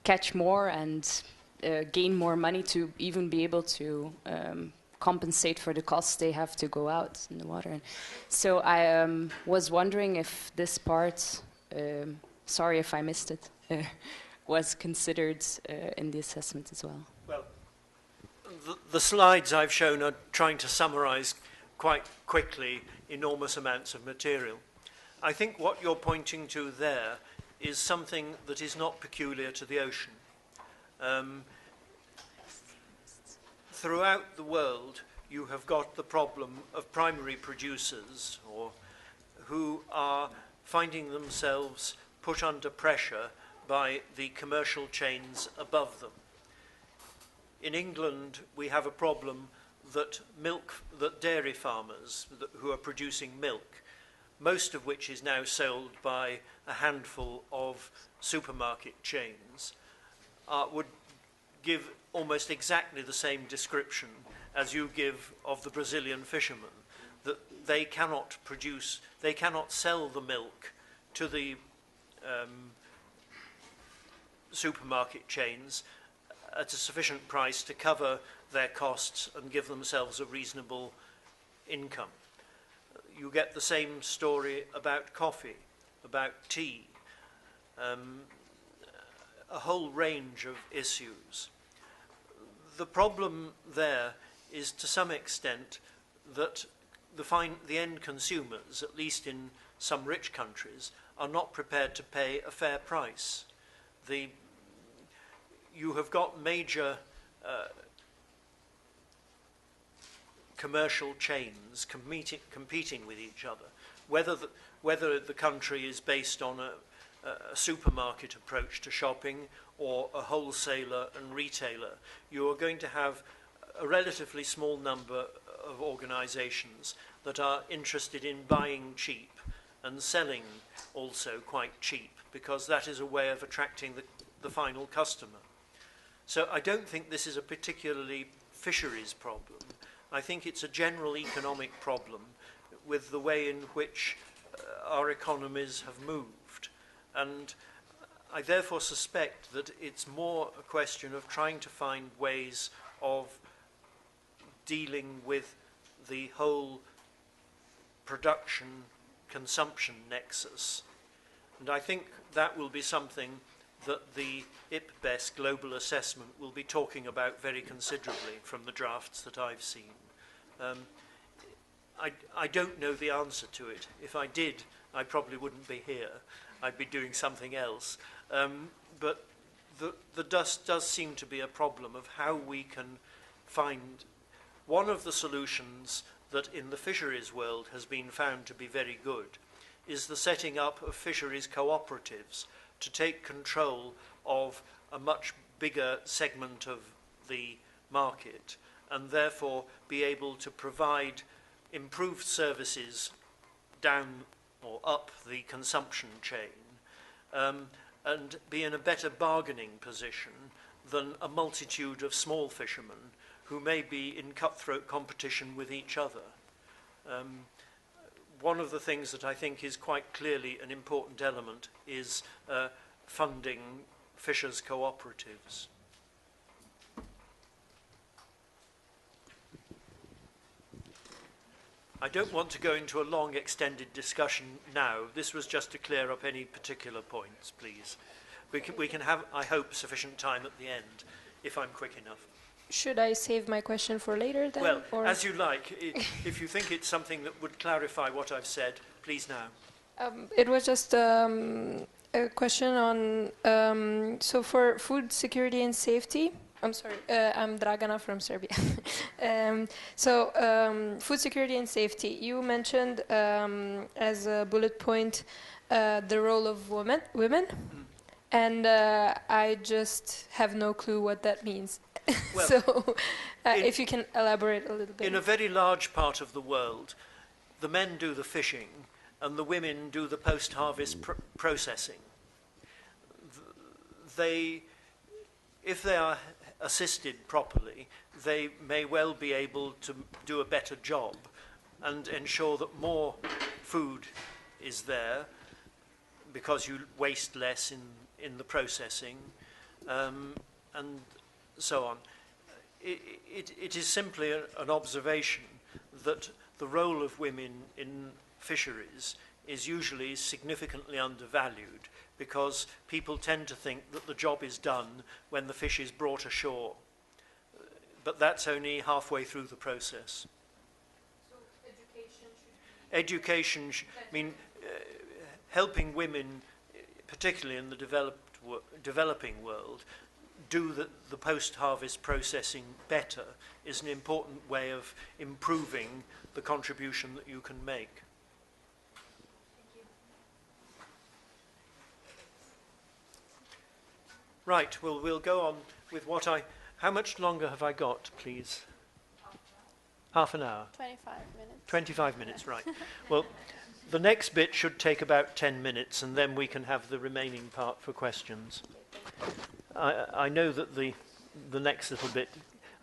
catch more and gain more money to even be able to compensate for the costs they have to go out in the water. And so I was wondering if this part, sorry if I missed it, was considered in the assessment as well. Well, the slides I've shown are trying to summarize quite quickly enormous amounts of material. I think what you're pointing to there is something that is not peculiar to the ocean. Throughout the world, you have got the problem of primary producers who are finding themselves put under pressure by the commercial chains above them. In England, we have a problem that dairy farmers who are producing milk, most of which is now sold by a handful of supermarket chains, would give almost exactly the same description as you give of the Brazilian fishermen, that they cannot sell the milk to the supermarket chains at a sufficient price to cover their costs and give themselves a reasonable income. You get the same story about coffee, about tea, a whole range of issues. The problem there is to some extent that the end consumers, at least in some rich countries, are not prepared to pay a fair price. You have got major commercial chains competing with each other. Whether the country is based on a supermarket approach to shopping or a wholesaler and retailer, you are going to have a relatively small number of organizations that are interested in buying cheap and selling also quite cheap, because that is a way of attracting the final customer. So I don't think this is a particularly fisheries problem. I think it's a general economic problem with the way in which our economies have moved. And I therefore suspect that it's more a question of trying to find ways of dealing with the whole production-consumption nexus. And I think that will be something that the IPBES global assessment will be talking about very considerably from the drafts that I've seen. I don't know the answer to it. If I did, I probably wouldn't be here. I'd be doing something else. But the dust does seem to be a problem of how we can find one of the solutions that in the fisheries world has been found to be very good is the setting up of fisheries cooperatives to take control of a much bigger segment of the market and therefore be able to provide improved services down or up the consumption chain and be in a better bargaining position than a multitude of small fishermen who may be in cutthroat competition with each other. One of the things that I think is quite clearly an important element is funding fishers' cooperatives. I don't want to go into a long extended discussion now. This was just to clear up any particular points, please. We can have, I hope, sufficient time at the end, if I'm quick enough. Should I save my question for later then? Well, as you like. If you think it's something that would clarify what I've said, please now. It was just a question on, so for food security and safety, I'm sorry. I'm Dragana from Serbia. Food security and safety. You mentioned as a bullet point the role of women, and I just have no clue what that means. Well, So, if you can elaborate a little bit. In a very large part of the world, the men do the fishing and the women do the post-harvest processing. If they are assisted properly, they may well be able to do a better job and ensure that more food is there because you waste less in the processing, and so on. It is simply an observation that the role of women in fisheries is usually significantly undervalued because people tend to think that the job is done when the fish is brought ashore. But that's only halfway through the process. So education should helping women, particularly in the developing world, do the post-harvest processing better is an important way of improving the contribution that you can make. Right, well, we'll go on with how much longer have I got, please? Half an hour? 25 minutes. 25 minutes, right. Well, the next bit should take about 10 minutes, and then we can have the remaining part for questions. I know that the next little bit,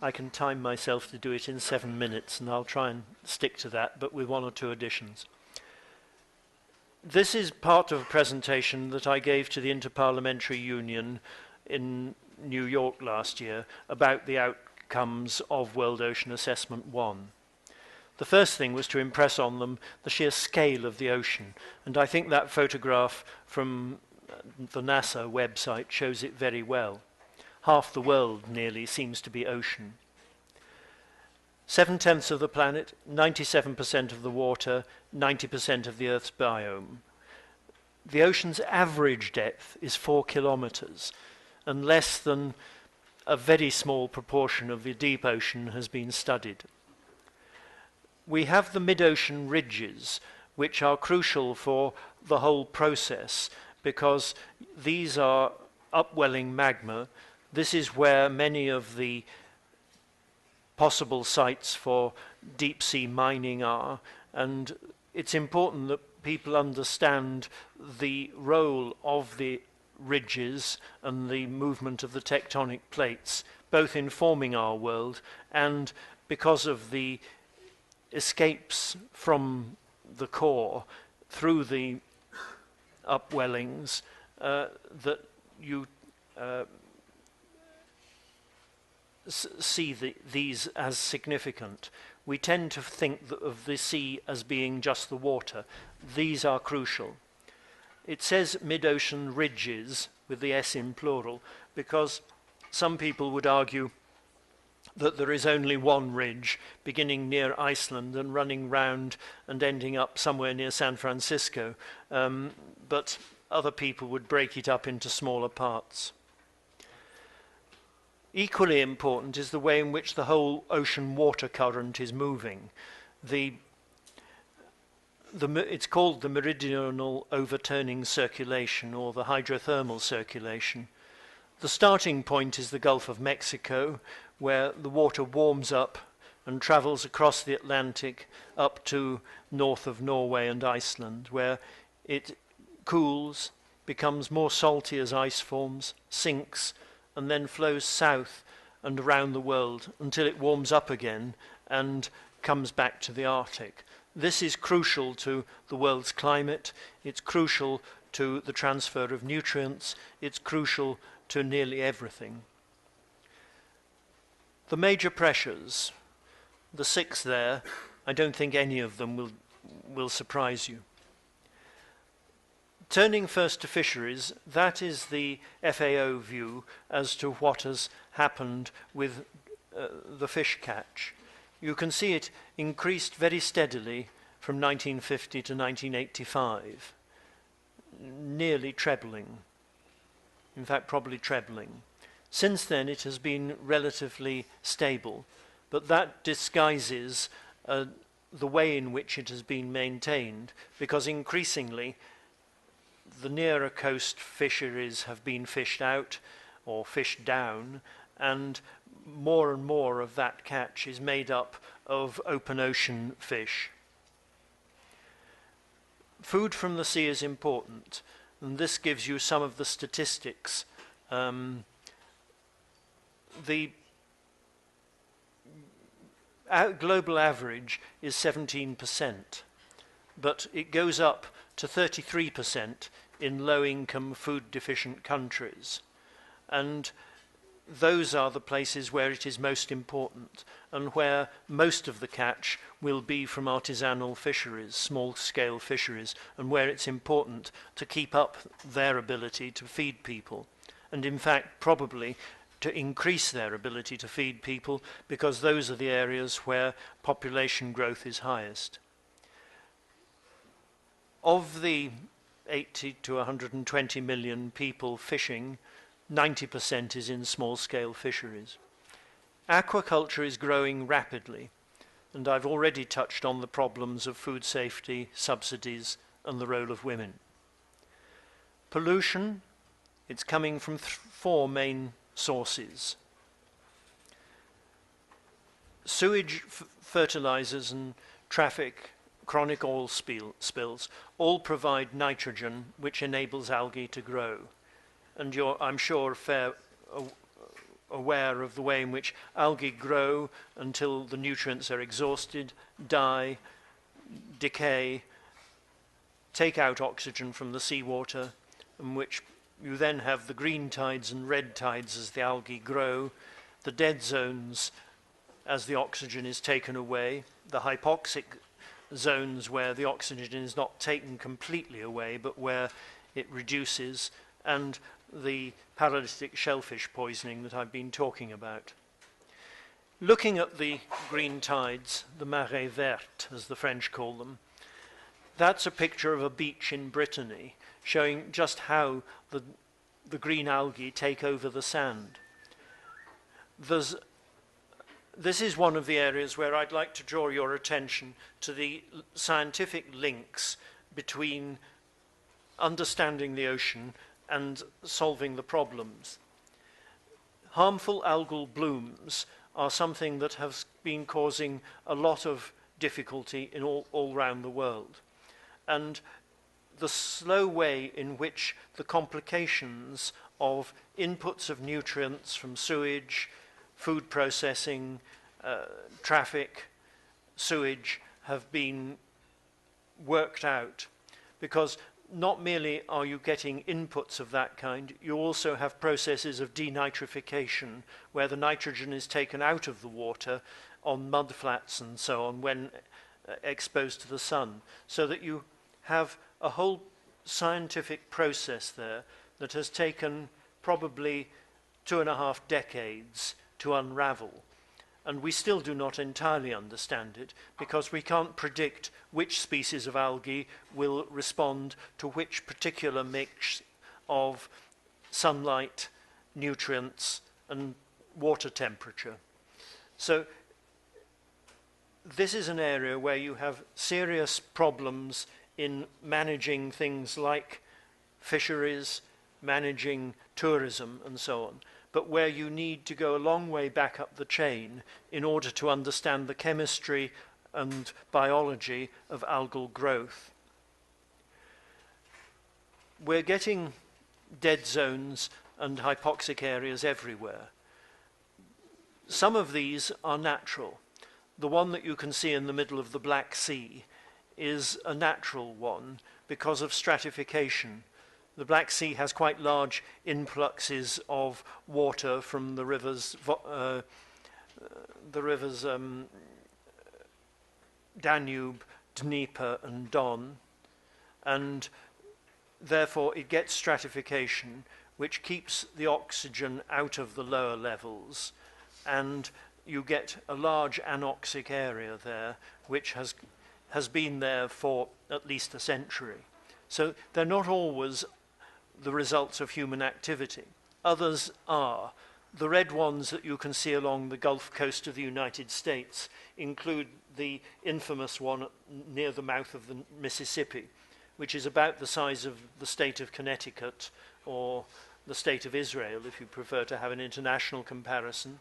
I can time myself to do it in 7 minutes, and I'll try and stick to that, but with 1 or 2 additions. This is part of a presentation that I gave to the Interparliamentary Union in New York last year about the outcomes of World Ocean Assessment 1. The first thing was to impress on them the sheer scale of the ocean, and I think that photograph from the NASA website shows it very well. Half the world nearly seems to be ocean. 7/10 of the planet, 97% of the water, 90% of the Earth's biome. The ocean's average depth is 4 kilometers, and less than a very small proportion of the deep ocean has been studied. We have the mid-ocean ridges, which are crucial for the whole process, because these are upwelling magma. This is where many of the possible sites for deep-sea mining are, and it's important that people understand the role of the ridges and the movement of the tectonic plates, both in forming our world and because of the escapes from the core through the upwellings that you see these as significant. We tend to think of the sea as being just the water. These are crucial. It says mid-ocean ridges with the S in plural because some people would argue that there is only one ridge beginning near Iceland and running round and ending up somewhere near San Francisco, but other people would break it up into smaller parts. Equally important is the way in which the whole ocean water current is moving. It's called the meridional overturning circulation or the hydrothermal circulation. The starting point is the Gulf of Mexico, where the water warms up and travels across the Atlantic up to north of Norway and Iceland, where it cools, becomes more salty as ice forms, sinks, and then flows south and around the world until it warms up again and comes back to the Arctic. This is crucial to the world's climate, it's crucial to the transfer of nutrients, it's crucial to nearly everything. The major pressures, the 6 there, I don't think any of them will surprise you. Turning first to fisheries, that is the FAO view as to what has happened with the fish catch. You can see it increased very steadily from 1950 to 1985, nearly trebling. In fact, probably trebling. Since then, it has been relatively stable, but that disguises the way in which it has been maintained, because increasingly the nearer coast fisheries have been fished out or fished down, and more of that catch is made up of open ocean fish. Food from the sea is important, and this gives you some of the statistics. The global average is 17%, but it goes up to 33% in low-income, food-deficient countries. And those are the places where it is most important, and where most of the catch will be from artisanal fisheries, small-scale fisheries, and where it's important to keep up their ability to feed people, and in fact probably to increase their ability to feed people, because those are the areas where population growth is highest. Of the 80 to 120 million people fishing, 90% is in small-scale fisheries. Aquaculture is growing rapidly, and I've already touched on the problems of food safety, subsidies, and the role of women. Pollution, it's coming from four main sources. Sewage, fertilizers, and traffic, chronic oil spills all provide nitrogen, which enables algae to grow. And you're, I'm sure, aware of the way in which algae grow until the nutrients are exhausted, die, decay, take out oxygen from the seawater, in which you then have the green tides and red tides as the algae grow, the dead zones as the oxygen is taken away, the hypoxic zones where the oxygen is not taken completely away but where it reduces, and the paralytic shellfish poisoning that I've been talking about. Looking at the green tides, the marée verte as the French call them, that's a picture of a beach in Brittany showing just how the green algae take over the sand. This is one of the areas where I'd like to draw your attention to the scientific links between understanding the ocean and solving the problems. Harmful algal blooms are something that has been causing a lot of difficulty in all around the world. And the slow way in which the complications of inputs of nutrients from sewage, food processing, traffic, sewage have been worked out, because not merely are you getting inputs of that kind, you also have processes of denitrification, where the nitrogen is taken out of the water on mudflats and so on when exposed to the sun, so that you have a whole scientific process there that has taken probably 2.5 decades to unravel. And we still do not entirely understand it, because we can't predict which species of algae will respond to which particular mix of sunlight, nutrients, and water temperature. So this is an area where you have serious problems in managing things like fisheries, managing tourism, and so on, but where you need to go a long way back up the chain in order to understand the chemistry and biology of algal growth. We're getting dead zones and hypoxic areas everywhere. Some of these are natural. The one that you can see in the middle of the Black Sea is a natural one because of stratification. The Black Sea has quite large influxes of water from the rivers Danube, Dnieper, and Don, and therefore it gets stratification, which keeps the oxygen out of the lower levels, and you get a large anoxic area there, which has been there for at least a century. So they're not always the results of human activity. Others are. The red ones that you can see along the Gulf Coast of the United States include the infamous one near the mouth of the Mississippi, which is about the size of the state of Connecticut or the state of Israel, if you prefer to have an international comparison,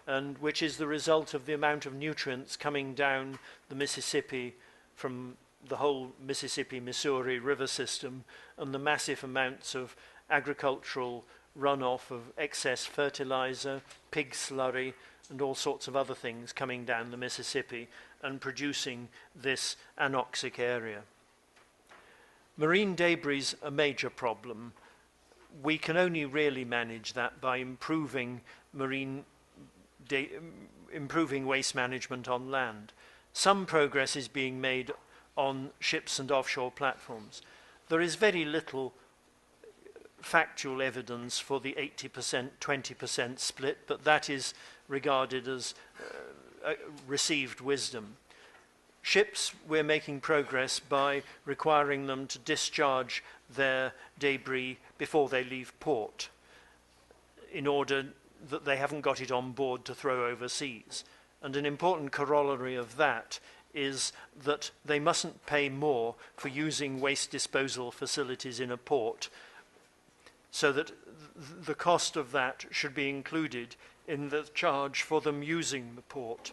and which is the result of the amount of nutrients coming down the Mississippi from the whole Mississippi-Missouri river system and the massive amounts of agricultural runoff of excess fertilizer, pig slurry, and all sorts of other things coming down the Mississippi and producing this anoxic area. Marine debris is a major problem. We can only really manage that by improving improving waste management on land. Some progress is being made on ships and offshore platforms. There is very little factual evidence for the 80%, 20% split, but that is regarded as received wisdom. Ships, we're making progress by requiring them to discharge their debris before they leave port, in order that they haven't got it on board to throw overseas. And an important corollary of that is that they mustn't pay more for using waste disposal facilities in a port, so that the cost of that should be included in the charge for them using the port,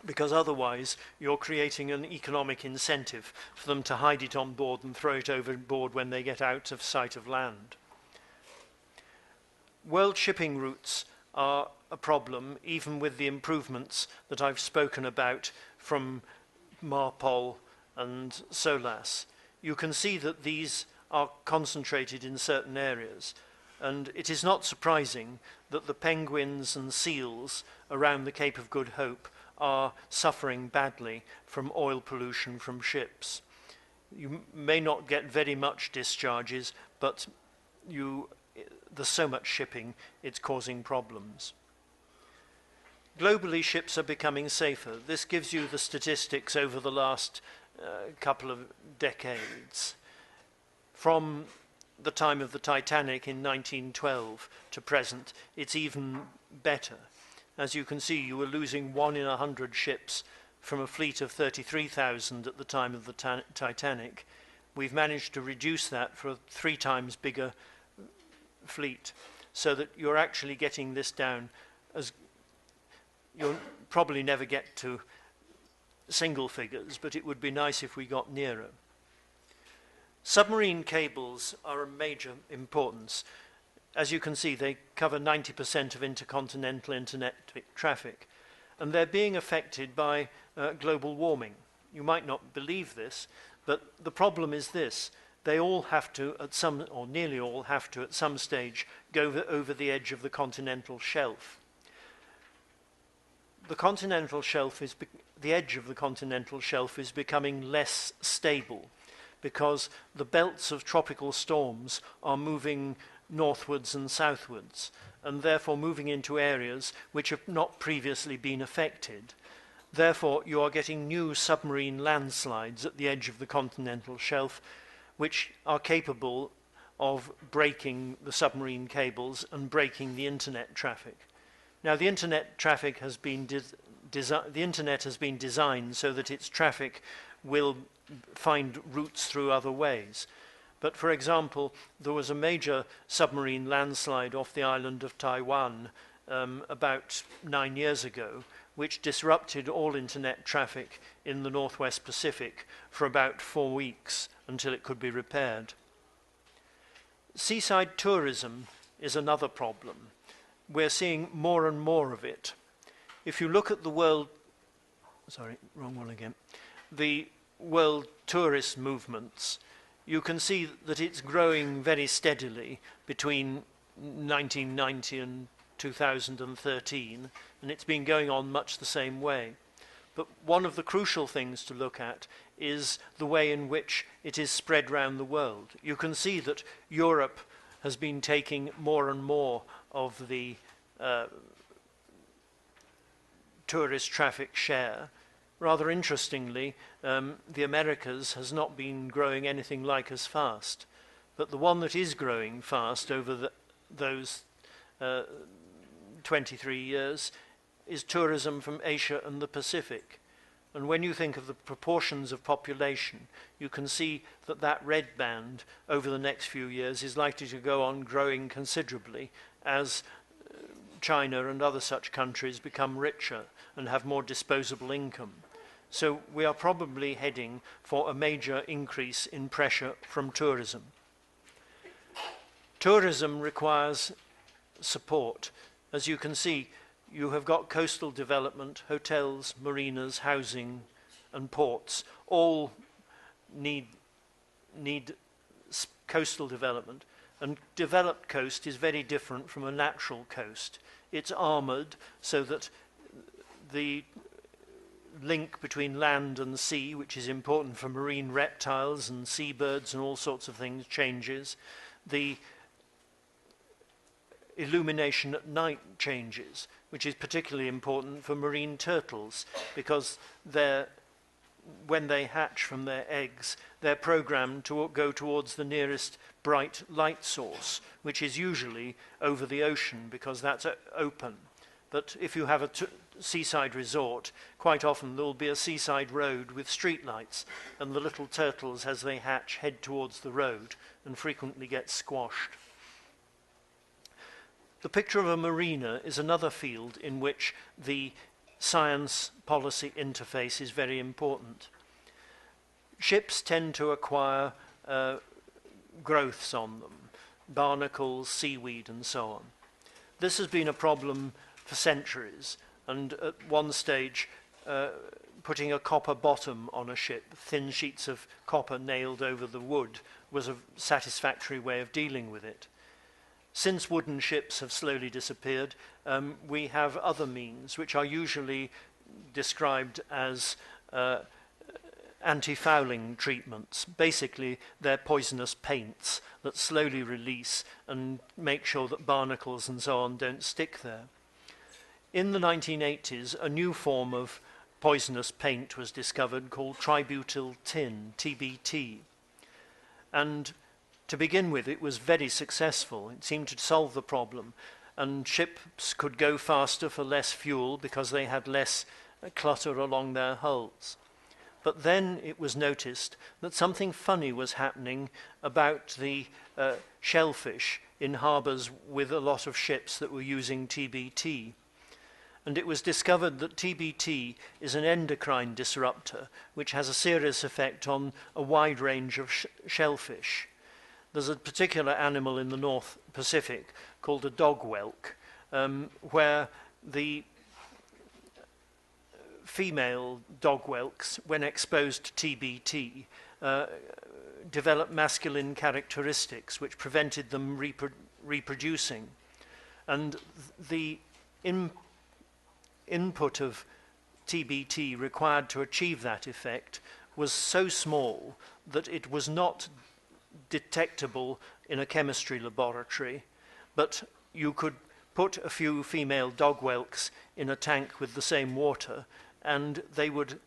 because otherwise you're creating an economic incentive for them to hide it on board and throw it overboard when they get out of sight of land. World shipping routes are a problem, even with the improvements that I've spoken about from MARPOL and SOLAS. You can see that these are concentrated in certain areas, and it is not surprising that the penguins and seals around the Cape of Good Hope are suffering badly from oil pollution from ships. You may not get very much discharges, but there's so much shipping, it's causing problems. Globally, ships are becoming safer. This gives you the statistics over the last couple of decades. From the time of the Titanic in 1912 to present, it's even better. As you can see, you were losing 1 in 100 ships from a fleet of 33,000 at the time of the Titanic. We've managed to reduce that for a 3 times bigger fleet, so that you're actually getting this down. As you'll probably never get to single figures, but it would be nice if we got nearer. Submarine cables are of major importance. As you can see, they cover 90% of intercontinental internet traffic, and they're being affected by global warming. You might not believe this, but the problem is this: they all have to, or nearly all have to, at some stage, go over the edge of the continental shelf. The edge of the continental shelf is becoming less stable, because the belts of tropical storms are moving northwards and southwards, and therefore moving into areas which have not previously been affected. Therefore, you are getting new submarine landslides at the edge of the continental shelf, which are capable of breaking the submarine cables and breaking the internet traffic. Now, the internet traffic has been designed so that its traffic will find routes through other ways. But for example, there was a major submarine landslide off the island of Taiwan about 9 years ago, which disrupted all internet traffic in the Northwest Pacific for about 4 weeks until it could be repaired. Seaside tourism is another problem. We're seeing more and more of it. If you look at the world tourist movements, you can see that it's growing very steadily between 1990 and 2013, and it's been going on much the same way. But one of the crucial things to look at is the way in which it is spread around the world. You can see that Europe has been taking more and more of the tourist traffic share. Rather interestingly, the Americas has not been growing anything like as fast. But the one that is growing fast over those 23 years is tourism from Asia and the Pacific. And when you think of the proportions of population, you can see that that red band over the next few years is likely to go on growing considerably as China and other such countries become richer and have more disposable income. So we are probably heading for a major increase in pressure from tourism. Tourism requires support. As you can see, you have got coastal development, hotels, marinas, housing, and ports. All need coastal development. And developed coast is very different from a natural coast. It's armoured so that the link between land and sea, which is important for marine reptiles and seabirds and all sorts of things, changes. The illumination at night changes, which is particularly important for marine turtles, because when they hatch from their eggs, they're programmed to go towards the nearest bright light source, which is usually over the ocean, because that's open. But if you have a seaside resort, quite often there will be a seaside road with street lights, and the little turtles, as they hatch, head towards the road and frequently get squashed. The picture of a marina is another field in which the science policy interface is very important. Ships tend to acquire growths on them, barnacles, seaweed, and so on. This has been a problem for centuries, and at one stage putting a copper bottom on a ship, thin sheets of copper nailed over the wood, was a satisfactory way of dealing with it. Since wooden ships have slowly disappeared, we have other means, which are usually described as anti-fouling treatments. Basically, they're poisonous paints that slowly release and make sure that barnacles and so on don't stick there. In the 1980s, a new form of poisonous paint was discovered called tributyl tin, TBT. And to begin with, it was very successful. It seemed to solve the problem, and ships could go faster for less fuel because they had less clutter along their hulls. But then it was noticed that something funny was happening about the shellfish in harbours with a lot of ships that were using TBT. And it was discovered that TBT is an endocrine disruptor which has a serious effect on a wide range of shellfish. There's a particular animal in the North Pacific called a dog whelk, where the female dog whelks, when exposed to TBT, developed masculine characteristics which prevented them reproducing. And the input of TBT required to achieve that effect was so small that it was not detectable in a chemistry laboratory, but you could put a few female dog whelks in a tank with the same water, and they would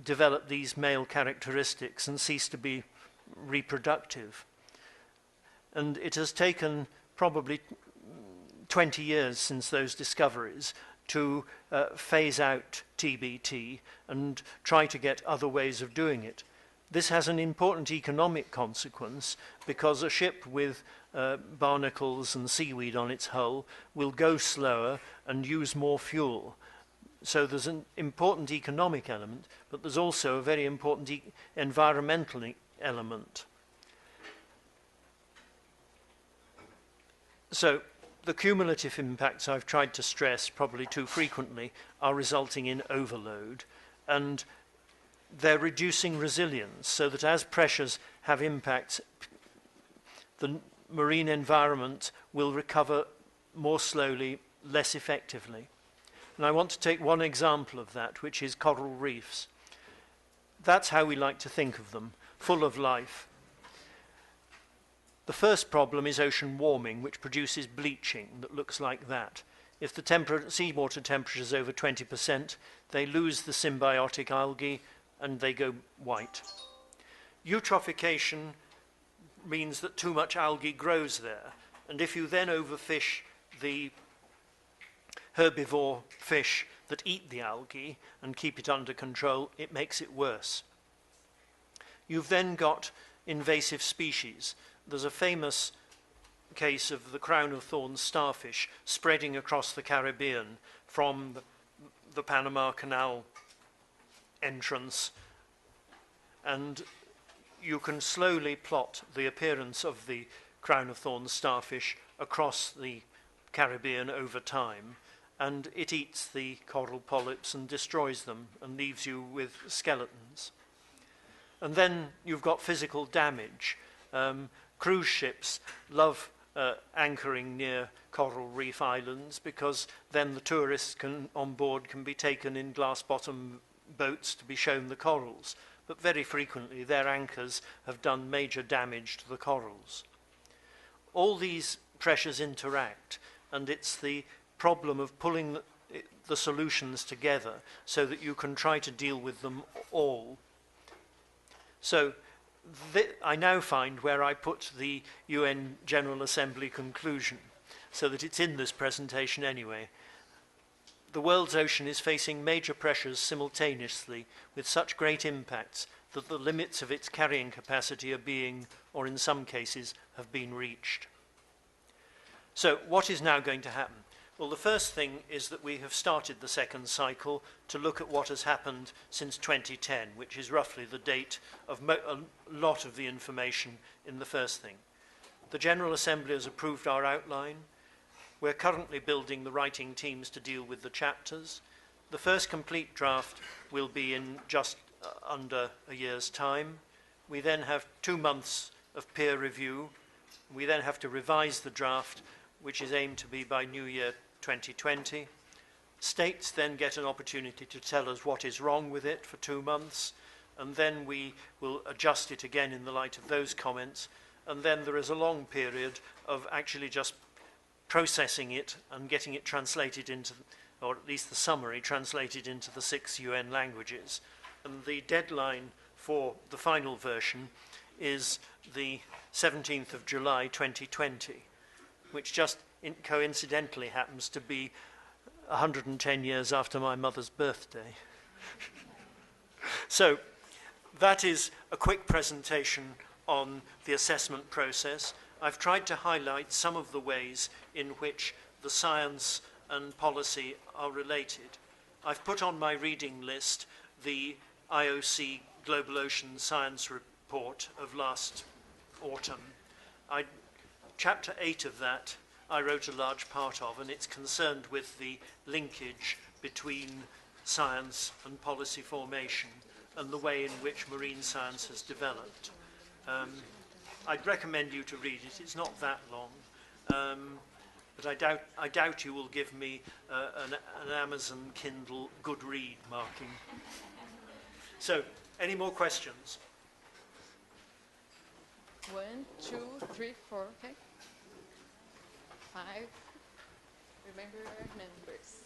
develop these male characteristics and cease to be reproductive. And it has taken probably 20 years since those discoveries to phase out TBT and try to get other ways of doing it. This has an important economic consequence, because a ship with barnacles and seaweed on its hull will go slower and use more fuel. So there's an important economic element, but there's also a very important environmental element. So the cumulative impacts I've tried to stress, probably too frequently, are resulting in overload, and they're reducing resilience, so that as pressures have impacts, the marine environment will recover more slowly, less effectively. And I want to take one example of that, which is coral reefs. That's how we like to think of them, full of life. The first problem is ocean warming, which produces bleaching that looks like that. If the seawater temperature is over 20%, they lose the symbiotic algae and they go white. Eutrophication means that too much algae grows there, and if you then overfish the herbivore fish that eat the algae and keep it under control, it makes it worse. You've then got invasive species. There's a famous case of the crown of thorns starfish spreading across the Caribbean from the Panama Canal entrance, and you can slowly plot the appearance of the crown of thorns starfish across the Caribbean over time, and it eats the coral polyps and destroys them and leaves you with skeletons. And then you've got physical damage. Cruise ships love anchoring near coral reef islands because then the tourists on board can be taken in glass-bottom boats to be shown the corals. But very frequently their anchors have done major damage to the corals. All these pressures interact, and it's the problem of pulling the solutions together so that you can try to deal with them all. So I now find where I put the UN General Assembly conclusion, so that it's in this presentation anyway. The world's ocean is facing major pressures simultaneously with such great impacts that the limits of its carrying capacity are being, or in some cases, have been reached. So what is now going to happen? Well, the first thing is that we have started the second cycle to look at what has happened since 2010, which is roughly the date of a lot of the information in the first thing. The General Assembly has approved our outline. We're currently building the writing teams to deal with the chapters. The first complete draft will be in just under a year's time. We then have 2 months of peer review. We then have to revise the draft, which is aimed to be by New Year 2020. States then get an opportunity to tell us what is wrong with it for 2 months, and then we will adjust it again in the light of those comments, and then there is a long period of actually just processing it and getting it translated into, or at least the summary translated into the 6 UN languages. And the deadline for the final version is the 17th of July 2020, which just coincidentally happens to be 110 years after my mother's birthday. So that is a quick presentation on the assessment process. I've tried to highlight some of the ways in which the science and policy are related. I've put on my reading list the IOC Global Ocean Science Report of last autumn. Chapter 8 of that I wrote a large part of, and it's concerned with the linkage between science and policy formation and the way in which marine science has developed. I'd recommend you to read it. It's not that long, but I doubt you will give me an Amazon Kindle good read marking. So, any more questions? 1, 2, 3, 4, okay. 5. Remember your numbers.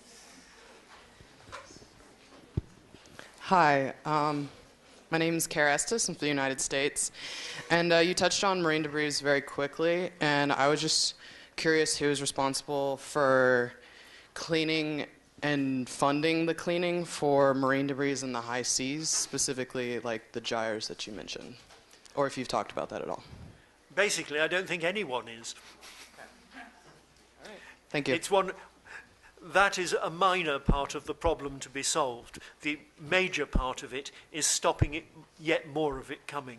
Hi, my name is Kara Estes. I'm from the United States. And you touched on marine debris very quickly, and I was just curious who is responsible for cleaning and funding the cleaning for marine debris in the high seas, specifically like the gyres that you mentioned, or if you've talked about that at all. Basically, I don't think anyone is. Thank you. It's one, that is a minor part of the problem to be solved. The major part of it is stopping it, yet more of it coming.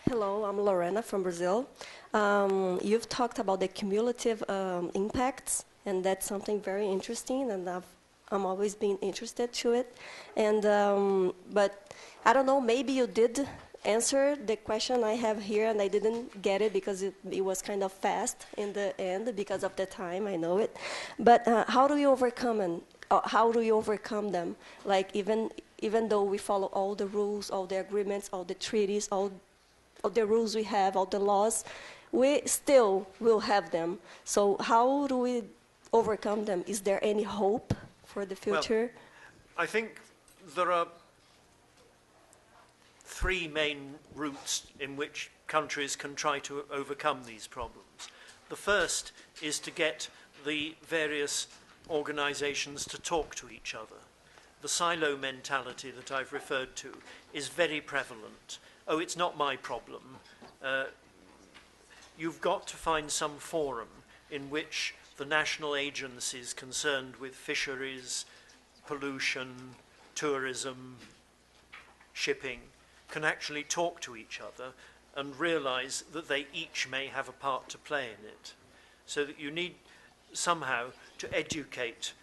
Hello, I'm Lorena from Brazil. You've talked about the cumulative impacts, and that's something very interesting, and I'm always been interested to it. And but I don't know, maybe you did answer the question I have here, and I didn't get it because it was kind of fast in the end because of the time. I know it, but how do you overcome them? Like even though we follow all the rules, all the agreements, all the treaties, all the rules we have, all the laws, we still will have them. So how do we overcome them? Is there any hope for the future? Well, I think there are 3 main routes in which countries can try to overcome these problems. The first is to get the various organizations to talk to each other. The silo mentality that I've referred to is very prevalent. Oh, it's not my problem. You've got to find some forum in which the national agencies concerned with fisheries, pollution, tourism, shipping, can actually talk to each other and realize that they each may have a part to play in it. So that you need somehow to educate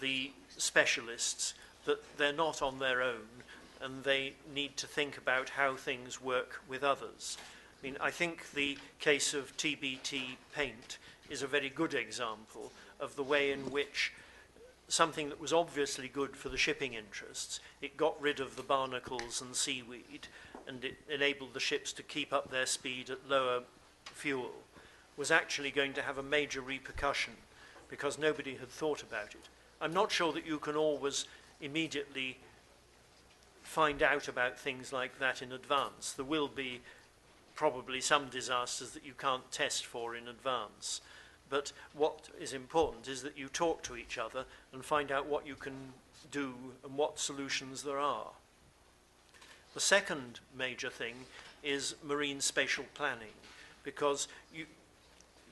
the specialists that they're not on their own and they need to think about how things work with others. I mean, I think the case of TBT paint is a very good example of the way in which something that was obviously good for the shipping interests, it got rid of the barnacles and seaweed, and it enabled the ships to keep up their speed at lower fuel, was actually going to have a major repercussion because nobody had thought about it. I'm not sure that you can always immediately find out about things like that in advance. There will be probably some disasters that you can't test for in advance. But what is important is that you talk to each other and find out what you can do and what solutions there are. The second major thing is marine spatial planning, because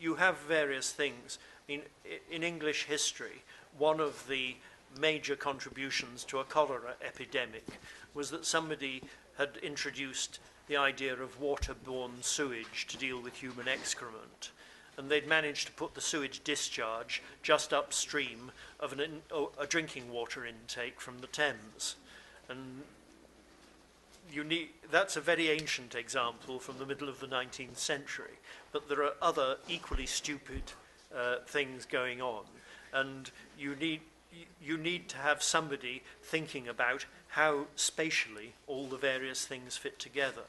you have various things. I mean, in English history, one of the major contributions to a cholera epidemic was that somebody had introduced the idea of waterborne sewage to deal with human excrement. And they'd managed to put the sewage discharge just upstream of a drinking water intake from the Thames. And that's a very ancient example from the middle of the 19th century. But there are other equally stupid things going on. And you need to have somebody thinking about how spatially all the various things fit together.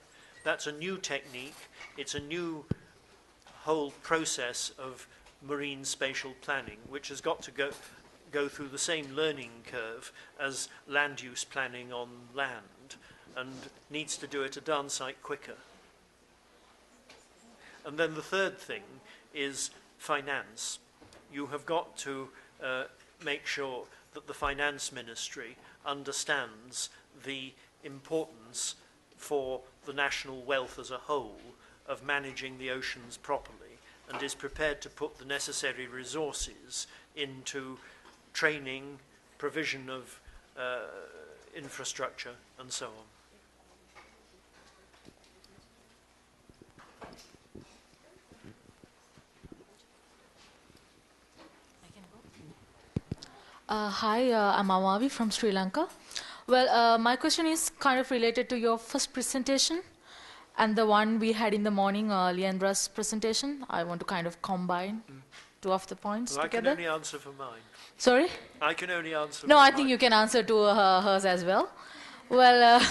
That's a new technique. It's a new whole process of marine spatial planning, which has got to go through the same learning curve as land use planning on land, and needs to do it a darn sight quicker. And then the third thing is finance. You have got to make sure that the finance ministry understands the importance for the national wealth as a whole of managing the oceans properly, and is prepared to put the necessary resources into training, provision of infrastructure, and so on. Hi, I'm Amavi from Sri Lanka. Well, my question is kind of related to your first presentation and the one we had in the morning, Leandra's presentation. I want to kind of combine two of the points together. I can only answer for mine. Sorry? I can only answer No, for I mine. think you can answer to hers as well. Well,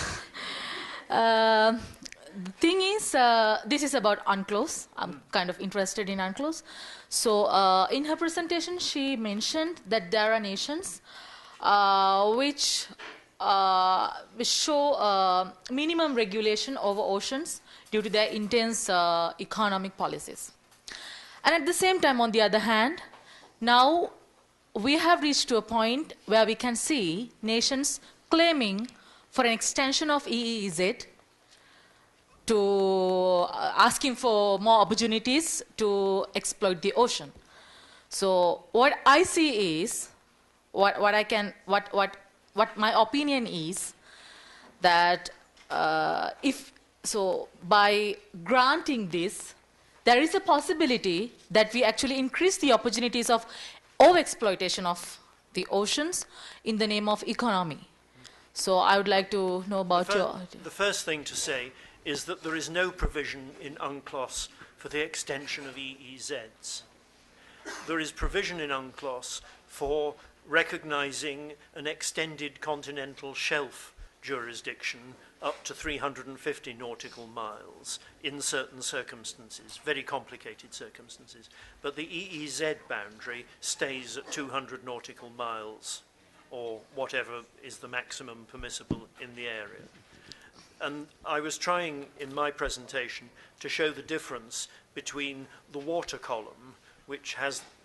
the thing is, this is about UNCLOS. I'm kind of interested in UNCLOS. So in her presentation, she mentioned that there are nations which show minimum regulation over oceans due to their intense economic policies. And at the same time, on the other hand, now we have reached to a point where we can see nations claiming for an extension of EEZ to asking for more opportunities to exploit the ocean. So what I see is, what my opinion is that by granting this, there is a possibility that we actually increase the opportunities of overexploitation of the oceans in the name of economy. So I would like to know about The first thing to say is that there is no provision in UNCLOS for the extension of EEZs. There is provision in UNCLOS for recognizing an extended continental shelf jurisdiction up to 350 nautical miles in certain circumstances, very complicated circumstances. But the EEZ boundary stays at 200 nautical miles, or whatever is the maximum permissible in the area. And I was trying in my presentation to show the difference between the water column, which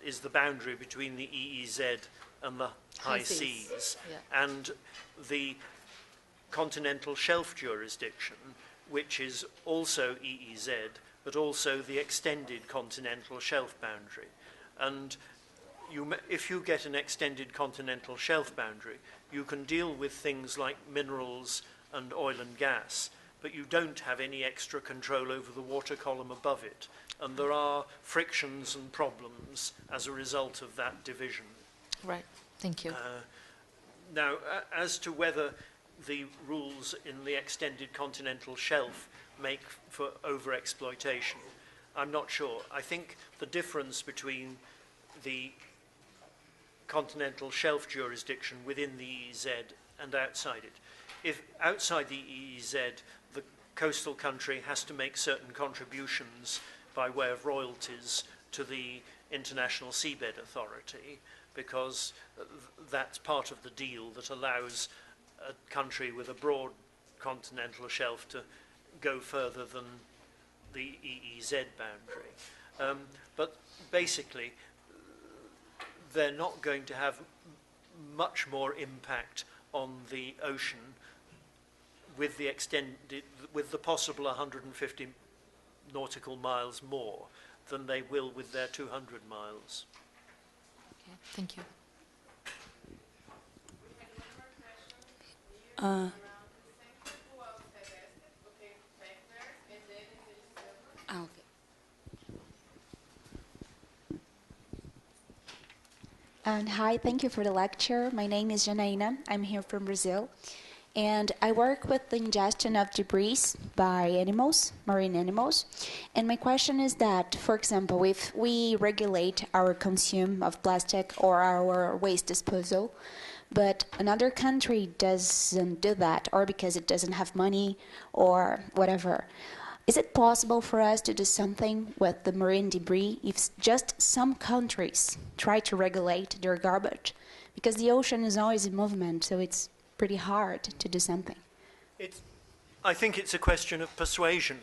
is the boundary between the EEZ and the high seas, Yeah. and the continental shelf jurisdiction, which is also EEZ, but also the extended continental shelf boundary. And if you get an extended continental shelf boundary, you can deal with things like minerals and oil and gas, but you don't have any extra control over the water column above it. And there are frictions and problems as a result of that division. Right. Thank you. Now, as to whether the rules in the extended continental shelf make for overexploitation, I'm not sure. I think the difference between the continental shelf jurisdiction within the EEZ and outside it, if outside the EEZ the coastal country has to make certain contributions by way of royalties to the International Seabed Authority, because that's part of the deal that allows a country with a broad continental shelf to go further than the EEZ boundary. But basically, they're not going to have much more impact on the ocean with the possible 150 nautical miles more than they will with their 200 miles. Okay. Thank you. Okay. And hi, thank you for the lecture. My name is Janaína. I'm here from Brazil. And I work with the ingestion of debris by animals, marine animals. And my question is that, for example, if we regulate our consume of plastic or our waste disposal, but another country doesn't do that, or because it doesn't have money or whatever, is it possible for us to do something with the marine debris if just some countries try to regulate their garbage? Because the ocean is always in movement, so it's pretty hard to do something. I think it's a question of persuasion.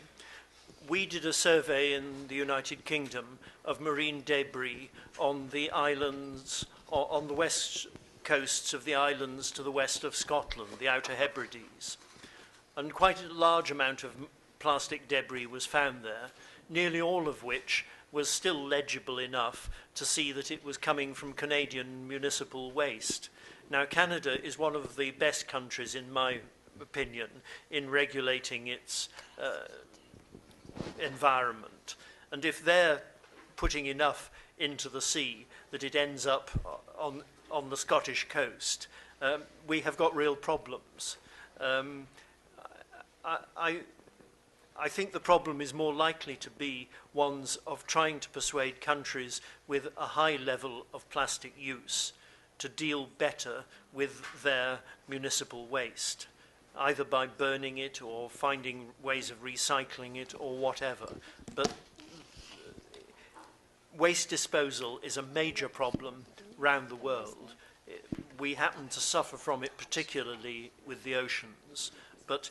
We did a survey in the United Kingdom of marine debris on the islands, or on the west coasts of the islands to the west of Scotland, the Outer Hebrides. And quite a large amount of plastic debris was found there, nearly all of which was still legible enough to see that it was coming from Canadian municipal waste. Now, Canada is one of the best countries, in my opinion, in regulating its environment. And if they're putting enough into the sea that it ends up on the Scottish coast, we have got real problems. I think the problem is more likely to be ones of trying to persuade countries with a high level of plastic use to deal better with their municipal waste, either by burning it or finding ways of recycling it or whatever. But waste disposal is a major problem round the world. We happen to suffer from it particularly with the oceans, but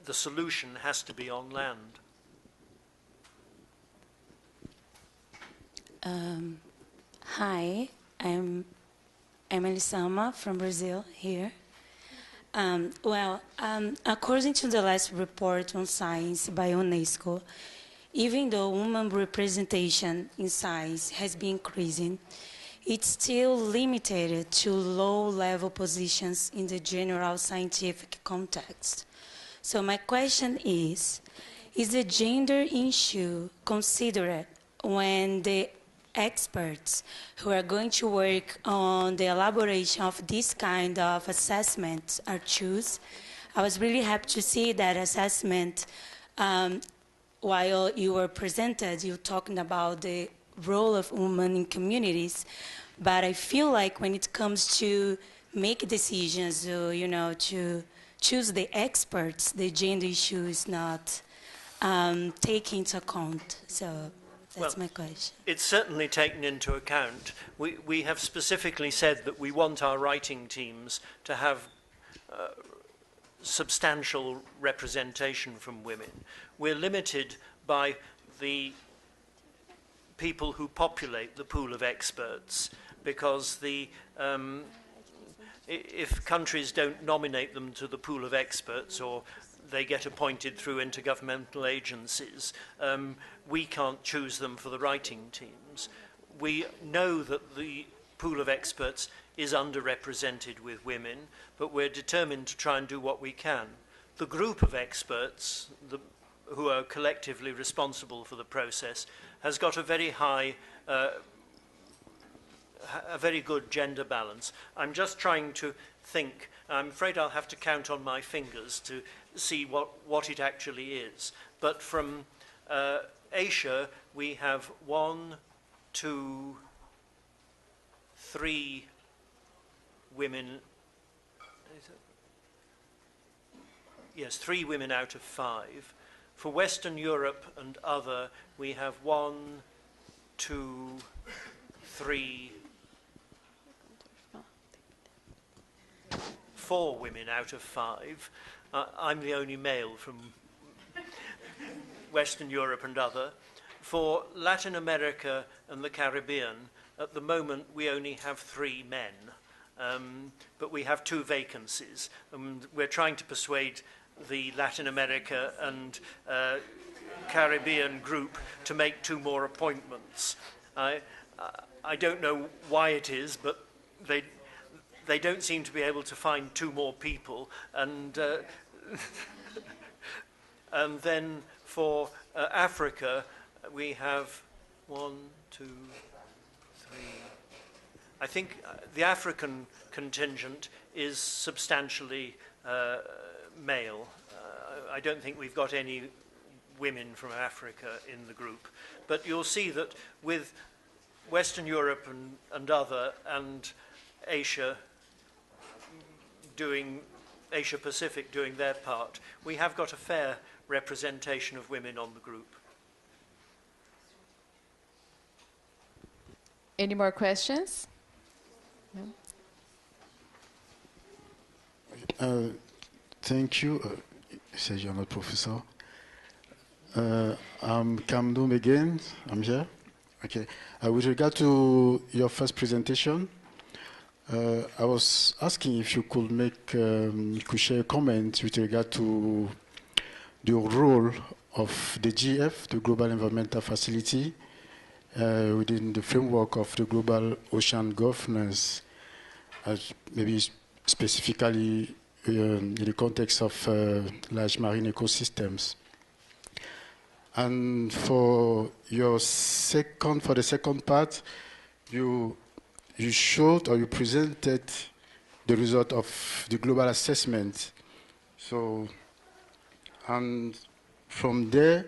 the solution has to be on land. Hi, I'm Elisama from Brazil here. According to the last report on science by UNESCO, even though women representation in science has been increasing, it's still limited to low-level positions in the general scientific context. So my question is the gender issue considered when the experts who are going to work on the elaboration of this kind of assessments are chosen? I was really happy to see that assessment while you were presented, you talking about the role of women in communities, but I feel like when it comes to make decisions, to choose the experts, the gender issue is not taken into account. So that's my question. It's certainly taken into account. We have specifically said that we want our writing teams to have substantial representation from women. We're limited by the people who populate the pool of experts, because if countries don't nominate them to the pool of experts, or they get appointed through intergovernmental agencies, we can't choose them for the writing teams. We know that the pool of experts is underrepresented with women, but we're determined to try and do what we can. The group of experts who are collectively responsible for the process has got a very high, a very good gender balance. I'm just trying to think. I'm afraid I'll have to count on my fingers to see what it actually is. But from Asia, we have 1, 2, 3 women. Yes, 3 women out of 5. For Western Europe and other, we have 1, 2, 3, 4 women out of 5. I'm the only male from Western Europe and other. For Latin America and the Caribbean, at the moment we only have 3 men, but we have 2 vacancies, and we're trying to persuade the Latin America and Caribbean group to make 2 more appointments. I don't know why it is, but they don't seem to be able to find 2 more people, and and then for Africa we have 1, 2, 3. I think the African contingent is substantially male. I don't think we've got any women from Africa in the group, but you'll see that with Western Europe and other, and Asia Pacific doing their part, we have got a fair representation of women on the group. Any more questions? No? Thank you. Says you're not professor. I'm Kamdum again. I'm here. Okay. With regard to your first presentation, I was asking if you could could share a comment with regard to the role of the GF, the Global Environmental Facility, within the framework of the global ocean governance, maybe specifically in the context of large marine ecosystems. And for the second part, you showed or you presented the result of the global assessment. So, and from there,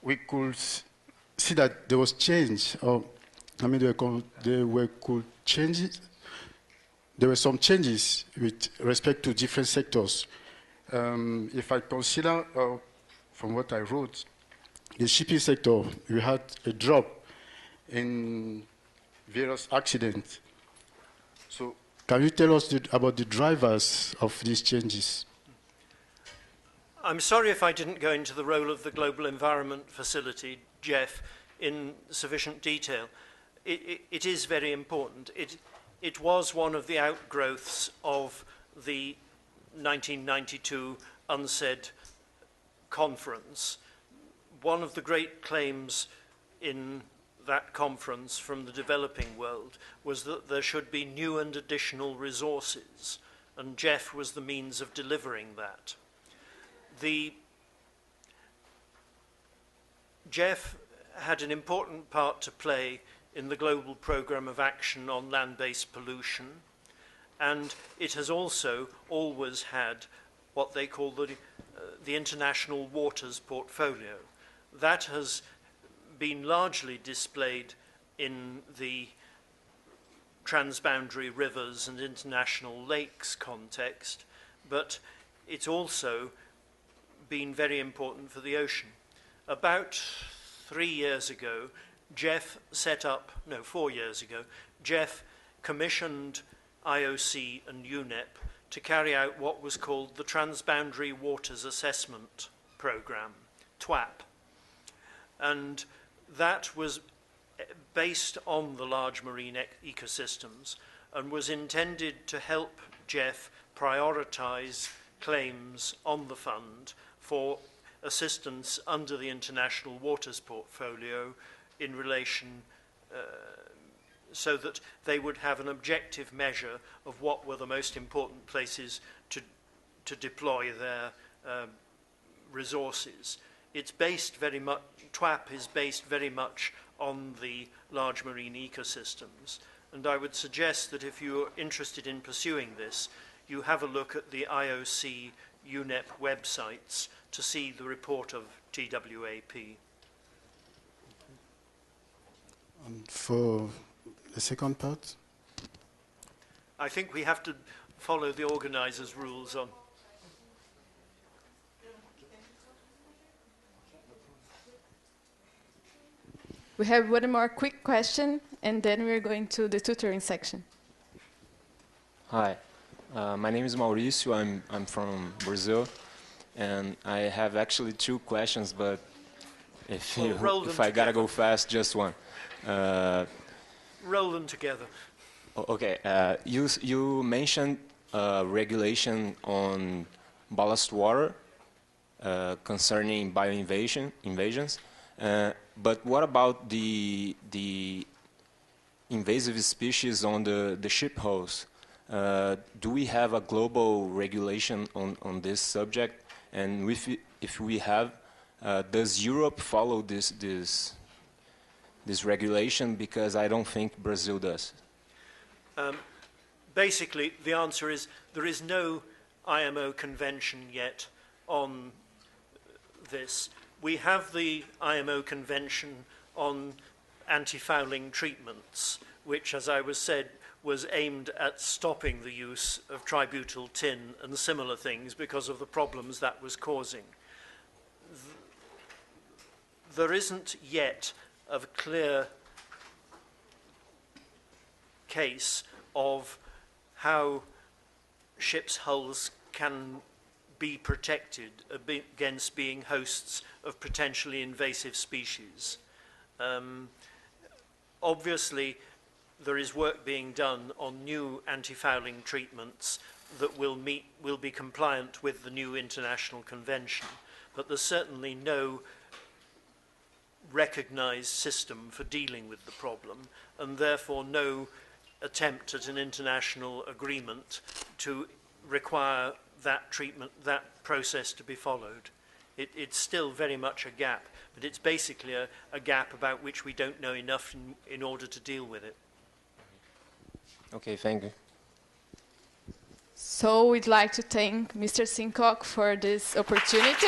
we could see that there was change, or I mean, there were some changes with respect to different sectors. If I consider, from what I wrote, the shipping sector, we had a drop in various accidents. So can you tell us about the drivers of these changes? I'm sorry if I didn't go into the role of the Global Environment Facility, Jeff, in sufficient detail. It is very important. It was one of the outgrowths of the 1992 UNCED conference. One of the great claims in that conference from the developing world was that there should be new and additional resources, and Jeff was the means of delivering that. Jeff had an important part to play in the global program of action on land-based pollution, and it has also always had what they call the International Waters Portfolio. That has been largely displayed in the transboundary rivers and international lakes context, but it's also been very important for the ocean. About 3 years ago, Jeff 4 years ago, Jeff commissioned IOC and UNEP to carry out what was called the Transboundary Waters Assessment Programme, TWAP. And that was based on the large marine ecosystems and was intended to help Jeff prioritize claims on the fund for assistance under the International Waters Portfolio in relation so that they would have an objective measure of what were the most important places to deploy their resources. It's based very much, TWAP is based very much on the large marine ecosystems. And I would suggest that if you're interested in pursuing this, you have a look at the IOC UNEP websites to see the report of TWAP. And for the second part? I think we have to follow the organizers' rules on. We have one more quick question, and then we're going to the tutoring section. Hi, my name is Mauricio. I'm from Brazil, and I have actually two questions, but if I gotta go fast, just one. Roll them together. Okay, you mentioned regulation on ballast water concerning bioinvasions. But what about the invasive species on the ship hulls? Do we have a global regulation on this subject? And if we have, does Europe follow this regulation? Because I don't think Brazil does. Basically, the answer is there is no IMO convention yet on this. We have the IMO Convention on anti-fouling treatments, which, as I said, was aimed at stopping the use of tributyl tin and similar things because of the problems that was causing. There isn't yet a clear case of how ships' hulls can be protected against being hosts of potentially invasive species. Obviously, there is work being done on new anti-fouling treatments that will be compliant with the new international convention, but there's certainly no recognized system for dealing with the problem, and therefore no attempt at an international agreement to require that treatment, that process to be followed. It's still very much a gap, but it's basically a gap about which we don't know enough in order to deal with it. Okay, thank you. So we'd like to thank Mr. Simcock for this opportunity.